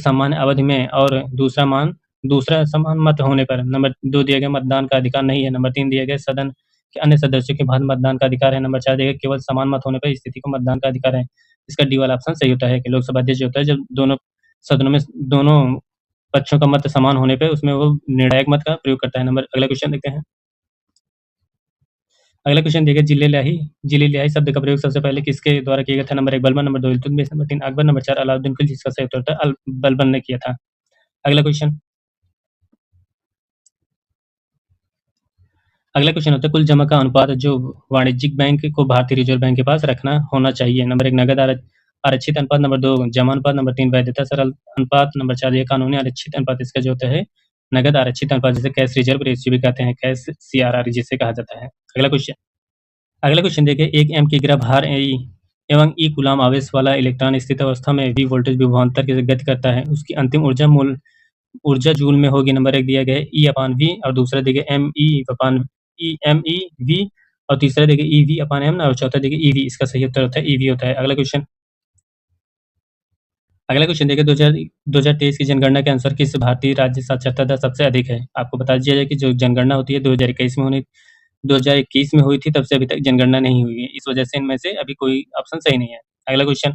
सामान्य अवधि में और दूसरा समान मत होने पर। नंबर 2 दिया गया मतदान का अधिकार नहीं है। नंबर 3 दिया गया सदन के अन्य सदस्यों के बाद मतदान का अधिकार है। नंबर 4 दिया गया केवल समान मत होने पर स्थिति को मतदान का अधिकार है। इसका डी वाला ऑप्शन सही होता है कि लोकसभा अध्यक्ष जो होता है जब दोनों सदनों में दोनों पक्षों का मत समान होने पर उसमें वो निर्णायक मत का प्रयोग करता है। अगला क्वेश्चन देखते हैं। अगला क्वेश्चन देखिए जिले लियाही शब्द का प्रयोग सबसे पहले किसके द्वारा किया गया था। Number 1 Balban, number 2 Iltutmish, number 3 Akbar, number 4 Alauddin Khilji. जिसका सही उत्तर था बलबन ने किया था। अगला क्वेश्चन होता है कुल जमा का अनुपात जो वाणिज्यिक बैंक को भारतीय रिजर्व बैंक के पास रखना होना चाहिए। नंबर 1 नगद आरक्षित अनुपात, नंबर 2 जमा अनुपात, नंबर 3 वैधता सरल अनुपात, नंबर 4 ये कानूनी आरक्षित अनुपात। इसका जो होता है नगद आरक्षित अनुपात जिसे कैश रिजर्व रेशियो भी कहते हैं, कैश CRR जिसे कहा जाता है। अगला क्वेश्चन देखिए 1 M की गिरा भार एवं ई कूलाम आवेश वाला इलेक्ट्रॉन स्थित अवस्था में v वोल्टेज विभवांतर की गति करता है। उसकी अंतिम ऊर्जा जूल में होगी। नंबर 1 दिया गया है E/V और दूसरा दिया गया MEV और तीसरा दिया गया EV/m और चौथा दिया गया EV। इसका सही उत्तर होता है EV होता है। अगला क्वेश्चन देखिए 2023 की जनगणना के अनुसार किस भारतीय राज्य साक्षरता दर सबसे अधिक है? आपको बता दिया जाए कि जो जनगणना होती है 2021 में हुई थी, तब से अभी तक जनगणना नहीं हुई है। इस वजह से इनमें से अभी कोई ऑप्शन सही नहीं है। अगला क्वेश्चन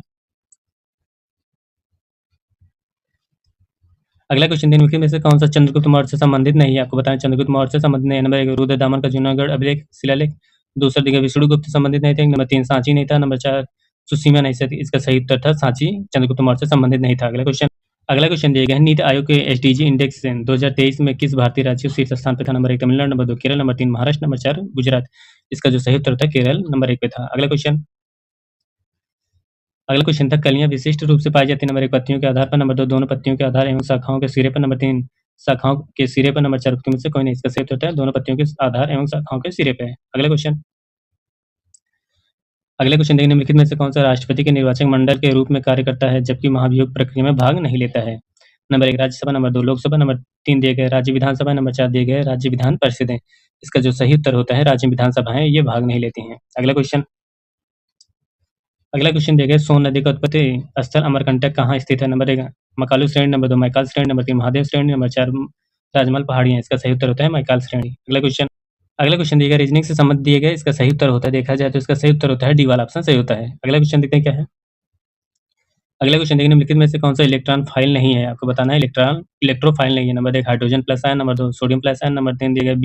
निम्नलिखित में से कौन सा चंद्रगुप्त मौर्य से संबंधित नहीं है? आपको बताएं चंद्रगुप्त मौर्य से संबंधित नहीं है। नंबर 1 रुद्रदामन का जूनागढ़ अभिलेख शिलालेख। दूसरा दिया विष्णुगुप्त से संबंधित नहीं थे। नंबर 3 सांची नहीं था। नंबर 4 सुसीमा नहीं थी। इसका सही उत्तर था सांची चंद्रगुप्त मौर्य से संबंधित नहीं था। अगला क्वेश्चन दिया गया है नीति आयोग के एसडीजी इंडेक्स 2023 में किस भारतीय राज्य को शीर्ष स्थान पे था? Number 1 Tamil Nadu, number 2 Kerala, number 3 Maharashtra, number 4 Gujarat. इसका जो सही उत्तर था केरल नंबर 1 पे था। अगला क्वेश्चन था कलियां विशिष्ट रूप से पाई जाती है। नंबर 1 पत्तियों के आधार पर, नंबर 2 दोनों पत्तियों के आधार एवं शाखाओं के सिरे पर, नंबर 3 शाखाओं के सिरे पर, नंबर 4 में से कोई नहीं। इसका सही उत्तर है दोनों पत्तियों के आधार एवं शाखाओं के सिरे पे है। अगला क्वेश्चन देखिए निम्नलिखित में से कौन सा राष्ट्रपति के निर्वाचक मंडल के रूप में कार्य करता है जबकि महाभियोग प्रक्रिया में भाग नहीं लेता है? Number 1 Rajya Sabha, number 2 Lok Sabha, number 3 दिए गए राज्य विधानसभा, नंबर 4 दिए गए राज्य विधान परिषदें। इसका जो सही उत्तर होता है राज्य विधानसभाएं ये भाग नहीं लेती हैं। अगला क्वेश्चन दिया गया सोन नदी का उत्पत्ति स्थल अमरकंटक कहाँ स्थित है? नंबर 1 मकालू श्रेणी, नंबर 2 मैकाल श्रेणी, नंबर 3 महादेव श्रेणी, नंबर 4 राजमहल पहाड़ियां। इसका सही उत्तर होता है मैकाल श्रेणी। अगला क्वेश्चन दिया गया रीजनिंग से संबंधित दिए गए। इसका सही उत्तर होता है देखा जाए तो इसका सही उत्तर होता है डी वाला ऑप्शन सही होता है। अगला क्वेश्चन देखते हैं क्या है। अगला क्वेश्चन देखिए निम्नलिखित में से कौन सा इलेक्ट्रॉन फाइल नहीं है? आपको बताना है इलेक्ट्रोफाइल नहीं है। Number 1 hydrogen plus ion, number 2 sodium plus ion, number 3 दिया गया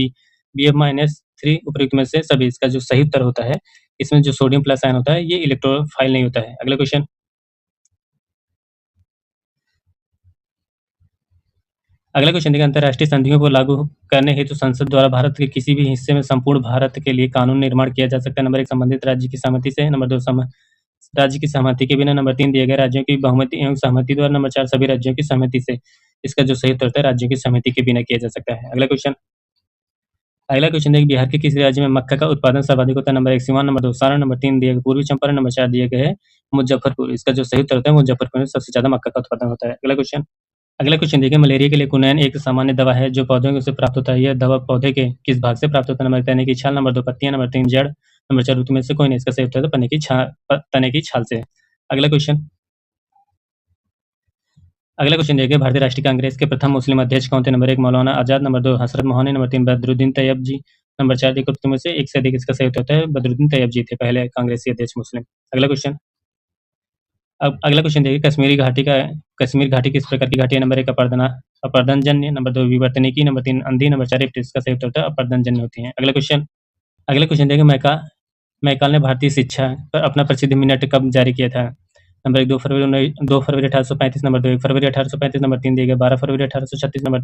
BF-3 उपयुक्त में से सभी। इसका जो सही उत्तर होता है इसमें जो सोडियम प्लस आयन होता है ये इलेक्ट्रोफाइल नहीं होता है। अगला क्वेश्चन देखिए अंतर्राष्ट्रीय संधियों को लागू करने हेतु संसद द्वारा भारत के किसी भी हिस्से में संपूर्ण भारत के लिए कानून निर्माण किया जा सकता है। नंबर 1 संबंधित राज्य की सहमति से, नंबर 2 राज्य की सहमति के बिना, नंबर 3 दिए गए राज्यों की बहुमति एवं सहमति द्वारा, नंबर 4 सभी राज्यों की सहमति से। इसका जो सही उत्तर है राज्यों की सहमति के बिना किया जा सकता है। अगला क्वेश्चन देखिए बिहार के किस राज्य में मक्का का उत्पादन सर्वाधिक होता है? Number 1 Siwan, number 2 Saran, number 3 दिए गए पूर्वी चंपारण, नंबर 4 दिए गए मुजफ्फरपुर। इसका जो सही उत्तर होता है मुजफ्फरपुर में सबसे ज्यादा मक्का का उत्पादन होता है। अगला क्वेश्चन देखिए मलेरिया के लिए कुनैन एक सामान्य दवा है जो पौधों से प्राप्त होता है। यह दवा पौधे के किस भाग से प्राप्त होता है? नंबर 1 तने की छाल, नंबर 2 पत्तियां, नंबर 3 जड़, नंबर 4 ऋतु में से कोई नहीं। इसका सही उत्तर है तने की छाल से। अगला क्वेश्चन देखिए भारतीय राष्ट्रीय कांग्रेस के प्रथम मुस्लिम अध्यक्ष कौन थे? नंबर 1 मौलाना आजाद, नंबर 2 हसरत मोहनी, नंबर 3 बदरुद्दीन तैयब जी, नंबर 4 देखो में से एक से अधिक। इसका सही उत्तर है बदरुद्दीन तैयब जी थे पहले कांग्रेसी अध्यक्ष मुस्लिम। अगला क्वेश्चन देखिए कश्मीर घाटी किस प्रकार की घाटी है? नंबर 1 अपर्दनजन्य, नंबर 2 विवर्तनिकी, नंबर 3 अंधी, नंबर 4 इसका सही उत्तर है अपर्दनजन्य होती है। अगला क्वेश्चन देखिए मैकाल ने भारतीय शिक्षा पर अपना प्रसिद्ध मिनट कब जारी किया था? नंबर 1 2 फरवरी 1835, नंबर 2 1 फरवरी 1835, नंबर 3 दिए गए 12 फरवरी 1836, नंबर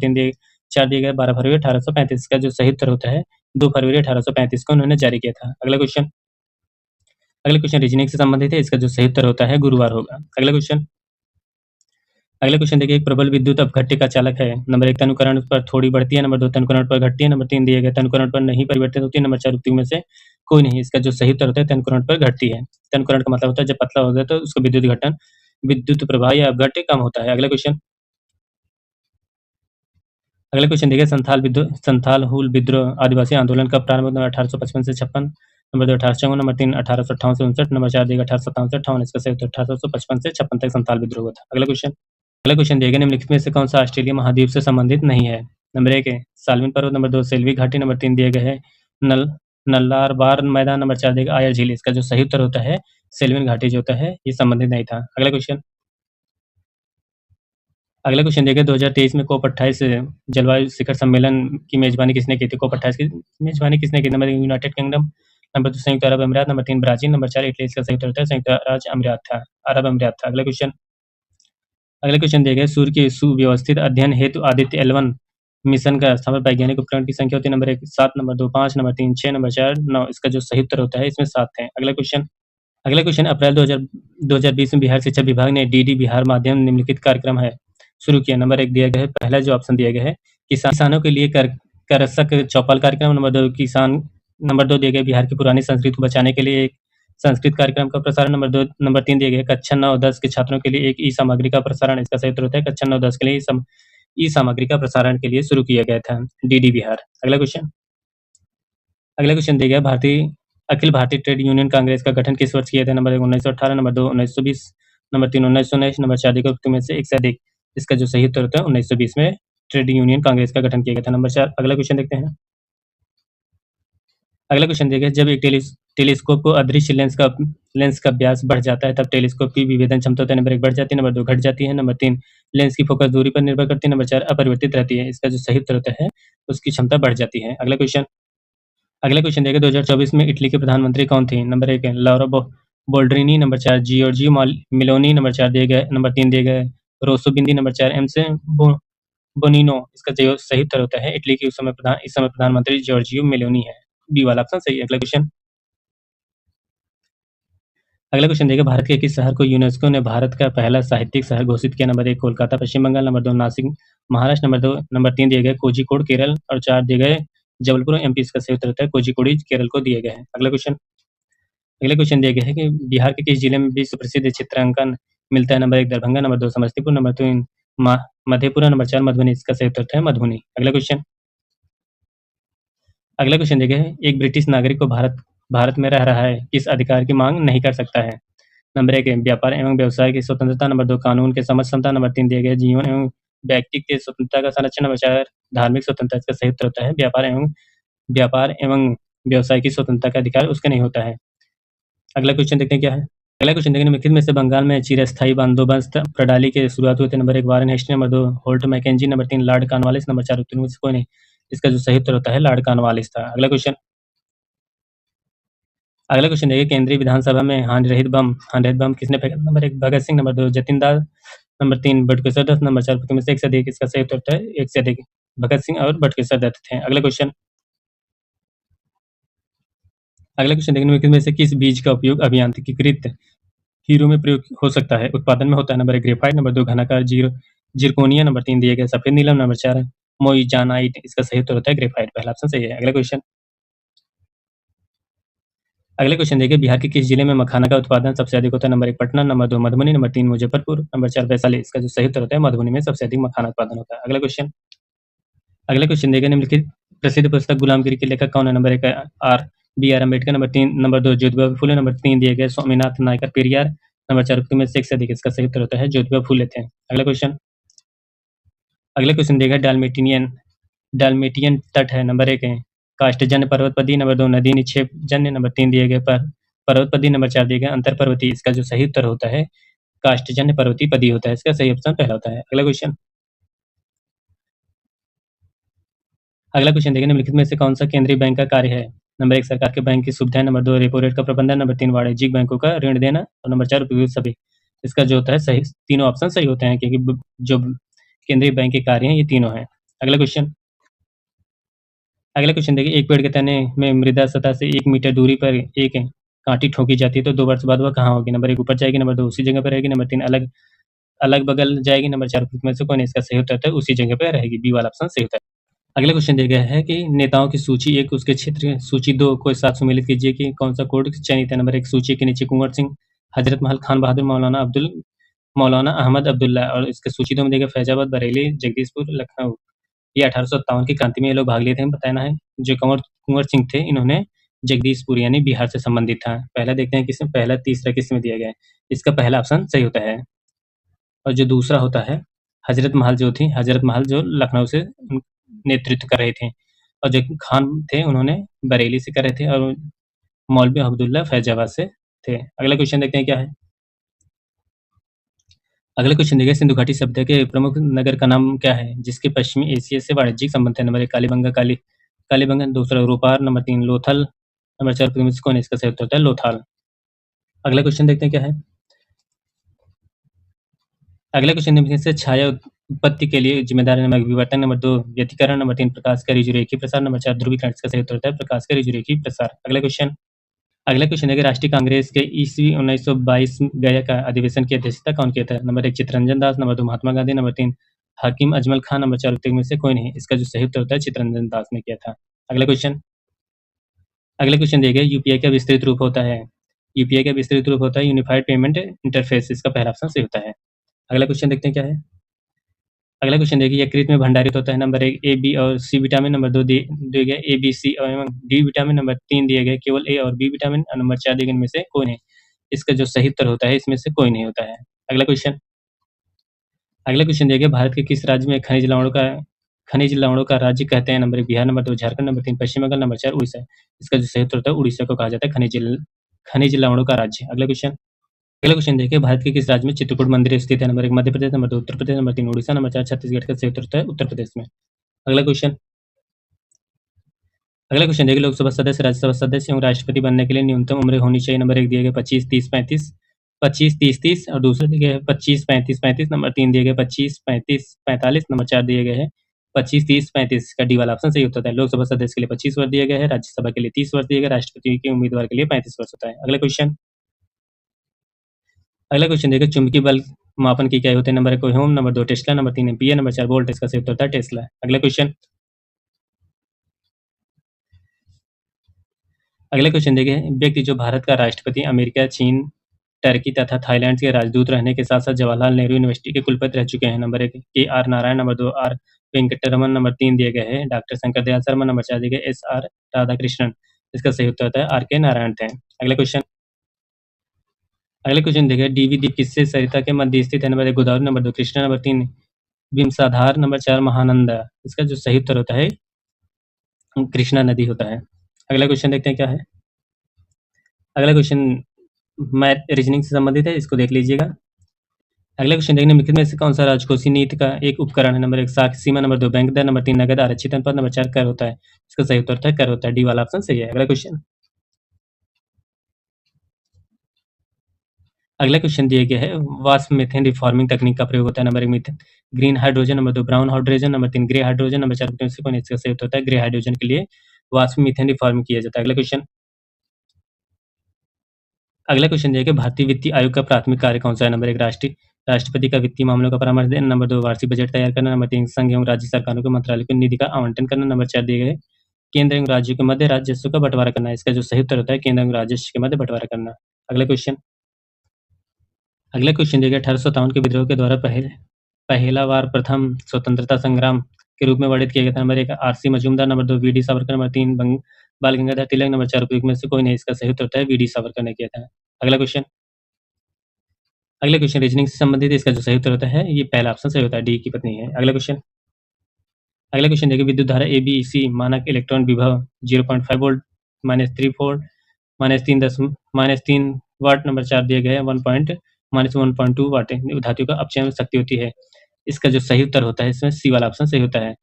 4 दिए गए 12 फरवरी 1835। का जो सही उत्तर होता है 2 फरवरी 1835 को उन्होंने जारी किया था। अगला क्वेश्चन रीजनिंग से संबंधित है। इसका जो सही उत्तर होता है गुरुवार होगा। अगला क्वेश्चन देखिए एक प्रबल विद्युत अपघट्य का चालक है। नंबर 1 तनुकरण पर थोड़ी बढ़ती है, नंबर 2 तनुकरण पर घटती है, नंबर 3 दिए गए तनुकरण पर नहीं परिवर्तित होती है, नंबर 4 में से कोई नहीं। इसका जो सही उत्तर होता है तनुकरण पर घटती है। तनुकरण का मतलब होता है जब पतला हो गया तो उसका विद्युत प्रवाह या अपघट्य कम होता है। अगला क्वेश्चन देखिए संथाल हुल विद्रोह आदिवासी आंदोलन का प्रारंभ नंबर 1855 से 56, नंबर 2 1854, नंबर 3 1858 से 59, नंबर 4 देगा 1857 से 58। इसका सही उत्तर 1855 से 56 तक संथाल विद्रोह हुआ था। अगला क्वेश्चन दिए गए निम्नलिखित में से कौन सा ऑस्ट्रेलिया महाद्वीप से संबंधित नहीं है? नंबर 1 है साल्विन पर्वत, नंबर 2 सेल्वी घाटी, नंबर 3 दिए गए है नल्लार बार मैदान, नंबर 4 देगा आयर झील। इसका जो सही उत्तर होता है सेल्विन घाटी जो होता है ये संबंधित नहीं था। अगला क्वेश्चन देखिए 2023 में COP 28 जलवायु शिखर सम्मेलन की मेजबानी किसने की थी? COP 28 की मेजबानी किसने की? नंबर 1 यूनाइटेड किंगडम, नंबर 2 संयुक्त अरब अमीरात, नंबर 3 ब्राजील, नंबर 4 इटली। इसका सही उत्तर होता है संयुक्त अरब अमीरात था। अगला क्वेश्चन दिया गया सूर्य के सुव्यवस्थित अध्ययन हेतु आदित्य L1 मिशन का स्थापित वैज्ञानिक उपकरण की संख्या होती है। Number 1 7, number 2 5, number 3 6, number 4 9। इसका जो सही उत्तर होता है इसमें 7 है। अगला क्वेश्चन अप्रैल 2020 में बिहार शिक्षा विभाग ने DD बिहार माध्यम निम्नलिखित कार्यक्रम है शुरू किया। नंबर 1 दिया गया है पहला जो ऑप्शन दिया गया है किसानों के लिए करसक चौपाल कार्यक्रम, नंबर 2 दिया गया बिहार की पुरानी संस्कृति को बचाने के लिए संस्कृत कार्यक्रम का प्रसारण। नंबर 3 दिया गया है कक्षा 9-10 के छात्रों के लिए एक ई-सामग्री का प्रसारण। इसका सही उत्तर होता है कक्षा 9-10 के लिए ई-सामग्री का प्रसारण के लिए शुरू किया गया था डीडी बिहार। अगला क्वेश्चन दिया गया भारतीय अखिल भारतीय ट्रेड यूनियन कांग्रेस का गठन किस वर्ष किया था? नंबर 1 1918, नंबर 2 1920, नंबर 3 1919, नंबर 4 देखो में से एक से अधिक। इसका जो सही उत्तर होता है 1920 में ट्रेड यूनियन कांग्रेस का गठन किया गया था। नंबर 4 अगला क्वेश्चन देखते हैं। अगला क्वेश्चन देखिए जब एक टेलीस्कोप को अदृश्य लेंस का व्यास बढ़ जाता है तब टेलीस्कोप की विभेदन क्षमता होता है। नंबर 1 बढ़ जाती है, नंबर 2 घट जाती है, नंबर 3 लेंस की फोकस दूरी पर निर्भर करती है, नंबर 4 अपरिवर्तित रहती है। इसका जो सही उत्तर होता है उसकी क्षमता बढ़ जाती है। अगला क्वेश्चन देखिए 2024 में इटली के प्रधानमंत्री कौन थे? नंबर 1 है लौरा बोल्डरिनी, नंबर 4 जियोर्जियो मेलोनी, नंबर 3 दिए गए रोसो बिंदी, नंबर 4 एम से बोनिनो। इसका जो सही उत्तर होता है इटली के इस समय प्रधानमंत्री जॉर्जियो मेलोनी है। बी वाला ऑप्शन सही है। अगला क्वेश्चन देखिए भारत के किस शहर को यूनेस्को ने भारत का पहला साहित्यिक शहर घोषित किया? नंबर 1 कोलकाता पश्चिम बंगाल, नंबर 2 नासिक महाराष्ट्र, नंबर 3 दिए गए कोझिकोड केरल और 4 दिए गए जबलपुर एमपी। इसका सही उत्तर होता है कोझिकोड केरल को दिए गए हैं। अगला क्वेश्चन दिया गया है कि बिहार के किस जिले में विश्व प्रसिद्ध चित्रांकन मिलता है? Number 1 Darbhanga, number 2 Samastipur, number 3 Madhepura, number 4 Madhubani. इसका सही उत्तर है मधुबनी। अगला क्वेश्चन देखिए एक ब्रिटिश नागरिक को भारत में रह रहा है किस अधिकार की मांग नहीं कर सकता है? नंबर 1 है व्यापार एवं व्यवसाय की स्वतंत्रता, नंबर 2 कानून के समझ क्षमता, नंबर 3 दिया गया जीवन एवं व्यक्ति के स्वतंत्रता का संरक्षण, नंबर 4 धार्मिक स्वतंत्रता। इसका सही उत्तर होता है व्यापार एवं व्यवसाय की स्वतंत्रता का अधिकार उसके नहीं होता है। अगला क्वेश्चन देखते हैं क्या है। अगला क्वेश्चन देखने निम्नलिखित में से बंगाल में चिरस्थायी बंदोबस्त प्रणाली के शुरुआत हुई थी? Number 1 Warren Hastings, number 2 Holt Mackenzie, number 3 Lord Cornwallis, number 4 उत्तर में से कोई नहीं। इसका जो सही उत्तर होता है लॉर्ड कॉर्नवालिस था। अगला क्वेश्चन देखिए केंद्रीय विधानसभा में हानिरहित बम किसने फेंका? नंबर 1 भगत सिंह, नंबर 2 जतिन दास, नंबर 3 बटुकेश्वर दत्त, नंबर 4 में से एक से अधिक। इसका सही उत्तर होता है एक से अधिक भगत सिंह और बटुकेश्वर दत्त थे। अगला क्वेश्चन देखिए निम्नलिखित में से किस बीज का उपयोग अभियांत्रिकीकृत हीरो में प्रयोग हो सकता है उत्पादन में होता है? नंबर 1 ग्रेफाइट, नंबर 2 घनाकार जिरकोनिया, नंबर 3 दिए गए सफेद नीलम, नंबर 4 मोइजानाइट। इसका सही उत्तर होता है ग्रेफाइट, पहला ऑप्शन सही है। अगले क्वेश्चन देखिए बिहार के किस जिले में मखाना का उत्पादन सबसे अधिक होता है? Number 1 Patna, number 2 Madhubani, number 3 Muzaffarpur, number 4 Vaishali. इसका जो सही उत्तर होता है मधुबनी में सबसे अधिक मखाना उत्पादन होता है। अगले क्वेश्चन देखिए निम्नलिखित प्रसिद्ध पुस्तक गुलामगिरी के लेखक कौन है? Number 1 B R Ambedkar, number 2 Jyotiba Phule, number 3 दिए गए स्वामीनाथ नायकर पेरियार, नंबर 4 में से एक से अधिक। इसका सही उत्तर होता है ज्योतिबा फुले थे। अगला क्वेश्चन देखिए डालमेटियन तट है। नंबर 1 है काष्ठजन्य पर्वतपदी, नंबर 2 नदी निक्षेप जन्य, नंबर 3 दिए गए पर्वतपदी, नंबर 4 दिए गए अंतर पर्वतीय। इसका जो सही उत्तर होता है काष्ठजन्य पर्वतीय पदी होता है। इसका सही ऑप्शन पहला होता है। अगला क्वेश्चन देखिए निम्नलिखित में से कौन सा केंद्रीय बैंक का कार्य है? नंबर 1 सरकार के बैंक की सुविधाएं, नंबर 2 रेपो रेट का प्रबंधन, नंबर 3 वाणिज्यिक बैंकों का ऋण देना और नंबर 4 उपयोगित सभी। इसका जो होता है सही तीनों ऑप्शन सही होते हैं क्योंकि जो केंद्रीय बैंक के कार्य हैं ये तीनों हैं। अगला क्वेश्चन देखिए एक पेड़ के तने में मृदा सतह से 1 मीटर दूरी पर एक कांटी ठोकी जाती है तो 2 वर्ष बाद वह कहाँ होगी? नंबर 1 ऊपर जाएगी, नंबर 2 उसी जगह पर रहेगी, नंबर 3 अलग बगल जाएगी, नंबर 4 में से कोई नहीं। इसका सही उत्तर है उसी जगह पर रहेगी, बी वाला ऑप्शन सही होता है। अगला क्वेश्चन दिया गया है कि नेताओं की सूची 1 उसके क्षेत्र सूची 2 को साथ सम्मिलित कीजिए कि कौन सा कोड चयनित है? नंबर 1 सूची के नीचे कुंवर सिंह, हजरत महल, खान बहादुर, मौलाना अहमद अब्दुल्ला और इसके सूची 2 में देखिए फैजाबाद, बरेली, जगदीशपुर, लखनऊ। ये 1857 की क्रांति में ये लोग भाग लिए थे, बताना है। जो कुंवर सिंह थे इन्होंने जगदीशपुर यानी बिहार से संबंधित था। पहला देखते हैं किसमें पहला तीसरा किसमें दिया गया है। इसका पहला ऑप्शन सही होता है। और जो दूसरा होता है हजरत महल जो लखनऊ से नेतृत्व कर रहे थे और जो खान थे उन्होंने बरेली से कर रहे थे और मौलवी अब्दुल्ला फैजाबाद से थे। अगला क्वेश्चन देखते हैं क्या है। अगला क्वेश्चन देखिए सिंधु घाटी सभ्यता के प्रमुख नगर का नाम क्या है जिसके पश्चिमी एशिया से वाणिज्यिक संबंध है? नंबर 1 कालीबंगा, दूसरा रूपार, नंबर 3 लोथल, नंबर 4 कौन है? इसका सही उत्तर होता है लोथाल। अगला क्वेश्चन देखते हैं क्या है। अगला क्वेश्चन से छाया उत्पत्ति के लिए जिम्मेदार है? नंबर विवर्तन, नंबर 2 व्यतिकरण, नंबर 3 प्रकाश का ऋजुरेखी प्रसार, नंबर 4 ध्रुवीकरण। इसका सही उत्तर होता है प्रकाश का ऋजुरेखी प्रसार। अगला क्वेश्चन है कि राष्ट्रीय कांग्रेस के ईस्वी 1922 गया का अधिवेशन की अध्यक्षता कौन किया था? Number 1 Chittaranjan Das, number 2 Mahatma Gandhi, number 3 हाकिम अजमल खान, नंबर 4 में से कोई नहीं। इसका जो सही उत्तर होता है चित्तरंजन दास ने किया था। अगला क्वेश्चन दिया गया यूपीआई का विस्तृत रूप होता है? यूपीआई का विस्तृत रूप होता है यूनिफाइड पेमेंट इंटरफेस। इसका पहला ऑप्शन सही होता है। अगला क्वेश्चन देखते हैं क्या है। अगला क्वेश्चन देखिए, यकृत में भंडारित होता है नंबर 1 ए, बी और सी विटामिन, नंबर 2 दिए गए ए, बी, सी और एवं डी विटामिन, नंबर 3 दिए गए केवल ए और बी विटामिन और नंबर 4 दिए गए इनमें से कोई नहीं। इसका जो सही उत्तर होता है इसमें से कोई नहीं होता है। अगला क्वेश्चन दिया गया, भारत के किस राज्य में खनिज लवणों का राज्य कहते हैं? Number 1 Bihar, number 2 Jharkhand, number 3 पश्चिम बंगाल, नंबर 4 उड़ीसा। इसका जो सही उत्तर होता है उड़ीसा को कहा जाता है खनिज लवणों का राज्य। अगला क्वेश्चन देखिए, भारत के किस राज्य में चित्रकूट मंदिर स्थित है? नंबर 1 मध्य प्रदेश, नंबर 2 उत्तर प्रदेश, नंबर 3 उड़ीसा, नंबर 4 छत्तीसगढ़। का सही उत्तर होता है उत्तर प्रदेश में। अगला क्वेश्चन देखिए, लोकसभा सदस्य, राज्यसभा सदस्य एवं राष्ट्रपति बनने के लिए न्यूनतम उम्र होनी चाहिए। नंबर 1 दिए गए 25, 30, 35, 25, 30, 30 और दूसरे दिए गए 25, 35, 35। नंबर 3 दिए गए 25, 35, 45। नंबर 4 दिए गए हैं 25, 30, 35। का डी वाला ऑप्शन सही होता है। लोकसभा सदस्य के लिए 25 वर्ष दिए गए हैं, राज्यसभा के लिए 30 वर्ष दिए गए, राष्ट्रपति के उम्मीदवार के लिए 35 वर्ष होता है। अगला क्वेश्चन देखिए, चुंबकीय बल मापन की इकाई होते हैं? Number 1 ohm, number 2 tesla, number 3 ampere, number 4 volt. इसका सही उत्तर होता है टेस्ला। अगला क्वेश्चन देखिए, व्यक्ति जो भारत का राष्ट्रपति, अमेरिका, चीन, टर्की तथा थाईलैंड के राजदूत रहने के साथ साथ जवाहरलाल नेहरू यूनिवर्सिटी के कुलपति रह चुके हैं? Number 1 K R Narayan, number 2 R Venkataraman, number 3 दिए गए हैं डॉक्टर शंकर दयाल शर्मा, नंबर 4 दिए गए एस आर राधाकृष्णन। इसका सही उत्तर होता है आर के नारायण थे। अगला क्वेश्चन देखिए, डीवी द्वीप किससे सरिता के मध्य स्थित है? Number 1 Godavari, number 2 Krishna, number 3 Vamsadhara, number 4 Mahananda. इसका जो सही उत्तर होता है कृष्णा नदी होता है। अगला क्वेश्चन देखते हैं क्या है। अगला क्वेश्चन मैथ रीजनिंग से संबंधित है, इसको देख लीजिएगा। अगला क्वेश्चन देखने, निम्नलिखित में से कौन सा राजकोषीय नीति का एक उपकरण है? नंबर 1 साख सीमा, नंबर 2 बैंक दर, नंबर 3 नगद आरक्षित अनुपात, नंबर 4 कर होता है। इसका सही उत्तर होता है कर होता है। डी वाला ऑप्शन सही है। अगला क्वेश्चन दिया गया है, वाष्प मीथेन रिफॉर्मिंग तकनीक का प्रयोग होता है? Number 1 methane green hydrogen, number 2 brown hydrogen, number 3 grey hydrogen, number 4 में से कौन इसका सही उत्तर होता है ग्रे हाइड्रोजन के लिए वाष्प मीथेन रिफॉर्मिंग किया जाता है। अगला क्वेश्चन दिया गया, भारतीय वित्तीय आयोग का प्राथमिक कार्य कौन सा है? नंबर 1 राष्ट्रपति का वित्तीय मामलों का परामर्श देना, नंबर 2 वार्षिक बजट तैयार करना, नंबर 3 संघ एवं राज्य सरकारों के मंत्रालय को निधि का आवंटन करना, नंबर 4 दिए गए केंद्र एवं राज्यों के मध्य राजस्व का बंटवारा करना। इसका जो सही उत्तर होता है केंद्र एवं राजस्व के मध्य बंटवारा करना। अगला क्वेश्चन दिया गया, 1857 के विद्रोह के द्वारा पहला बार प्रथम स्वतंत्रता संग्राम के रूप में वर्णित किया गया था? Number 1 RC. Majumdar, number 2 VD. Savarkar, number 3 बाल गंगाधर तिलक, नंबर 4 उपयुक्त में से कोई नहीं। इसका सही उत्तर होता है वी.डी. सावरकर ने किया था। अगला क्वेश्चन रीजनिंग से संबंधित है, इसका जो सही उत्तर होता है ये पहला ऑप्शन सही होता है, डी की पत्नी है। अगला क्वेश्चन देखिए, विद्युत धारा ए बी सी मानक इलेक्ट्रॉन विभव 0.5 वोल्ट -3 वोल्ट -3 वाट, नंबर 4 दिए गए हैं -1.2 वाट धातु का अपचयन शक्ति होती है। इसका जो सही उत्तर होता है इसमें सी वाला ऑप्शन सही होता है।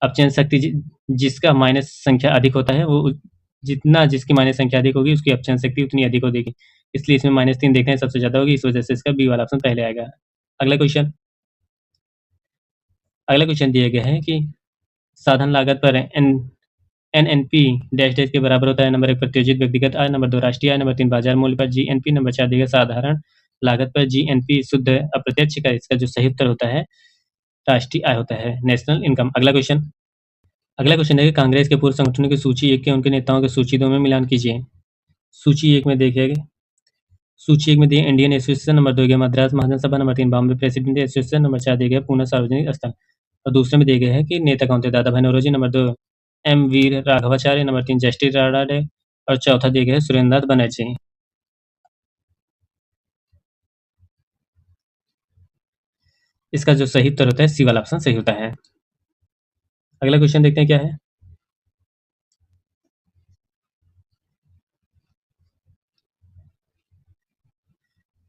अपचयन शक्ति जिसका माइनस संख्या अधिक होता है वो जिसकी माइनस संख्या अधिक होगी उसकी अपचयन शक्ति उतनी अधिक होगी, इसलिए इसमें -3 देखने सबसे ज्यादा होगी, इस वजह से इसका बी वाला ऑप्शन पहले आएगा। अगला क्वेश्चन दिया गया है कि साधन लागत पर एनएनपी डैश डैश के बराबर होता है? नंबर 1 प्रत्योजित व्यक्तिगत आय, नंबर 2 राष्ट्रीय आय, नंबर 3 बाजार मूल्य पर जीएनपी, नंबर 4 दिया साधारण लागत पर जीएनपी शुद्ध अप्रत्यक्ष कर। इसका जो सही उत्तर होता है राष्ट्रीय आय होता है, नेशनल इनकम। अगला क्वेश्चन है कि कांग्रेस के पूर्व संगठनों की सूची 1 के उनके नेताओं की सूची 2 में मिलान कीजिए। सूची 1 में दिए इंडियन एसोसिएशन, नंबर 2 गया मद्रास महाजन सभा, number 3 Bombay president association, number 4 दिए गए पुणे सार्वजनिक स्थल और दूसरे में दिए गए हैं कि नेता कौन थे? दादा भाई नौरोजी, नंबर 2 एम वीर राघवाचार्य, नंबर 3 जस्टिस राडाडे और चौथा दिए गए है सुरेंद्रनाथ बनर्जी। इसका जो सही उत्तर होता है सी वाला ऑप्शन सही होता है। अगला क्वेश्चन देखते हैं क्या है।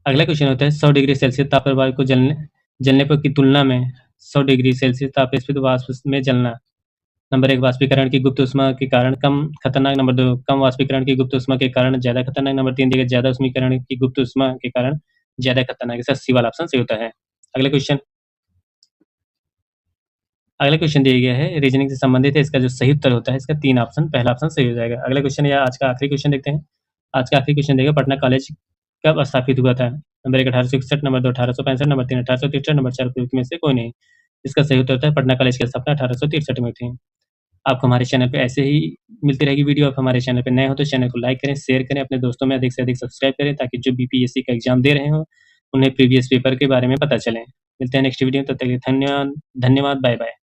अगला क्वेश्चन होता है 100 डिग्री सेल्सियस ताप पर वायु को जलने पर की तुलना में 100 डिग्री सेल्सियस ताप स्थित वाष्प में जलना। नंबर 1 वाष्पीकरण की गुप्त ऊष्मा के कारण कम खतरनाक, नंबर 2 कम वाष्पीकरण की गुप्त ऊष्मा के कारण ज्यादा खतरनाक, नंबर 3 दिया ज्यादा ऊष्मीकरण की गुप्त ऊष्मा के कारण ज्यादा खतरनाक। इसका सी वाला ऑप्शन सही होता है। अगला क्वेश्चन दिया गया है रीजनिंग से संबंधित है, इसका जो सही उत्तर होता है इसका 3 ऑप्शन पहला ऑप्शन सही हो जाएगा। अगला क्वेश्चन या आज का आखिरी क्वेश्चन देखते हैं। आज का आखिरी क्वेश्चन देखिए, पटना कॉलेज कब स्थापित हुआ था? नंबर 1 1861, नंबर 2 1865, नंबर 3 1863, नंबर 4 उपयुक्त में से कोई नहीं। इसका सही उत्तर होता है पटना कॉलेज की स्थापना 1863 में थी। आपको हमारे चैनल पे ऐसे ही मिलती रहेगी वीडियो। आप हमारे चैनल पे नए हो तो चैनल को लाइक करें, शेयर करें, अपने दोस्तों में अधिक से अधिक सब्सक्राइब करें ताकि जो बीपीएससी का एग्ज़ाम दे रहे हों, उन्हें प्रीवियस पेपर के बारे में पता चले। मिलते हैं नेक्स्ट वीडियो में, तब तक के लिए धन्यवाद। धन्यवाद, बाय-बाय।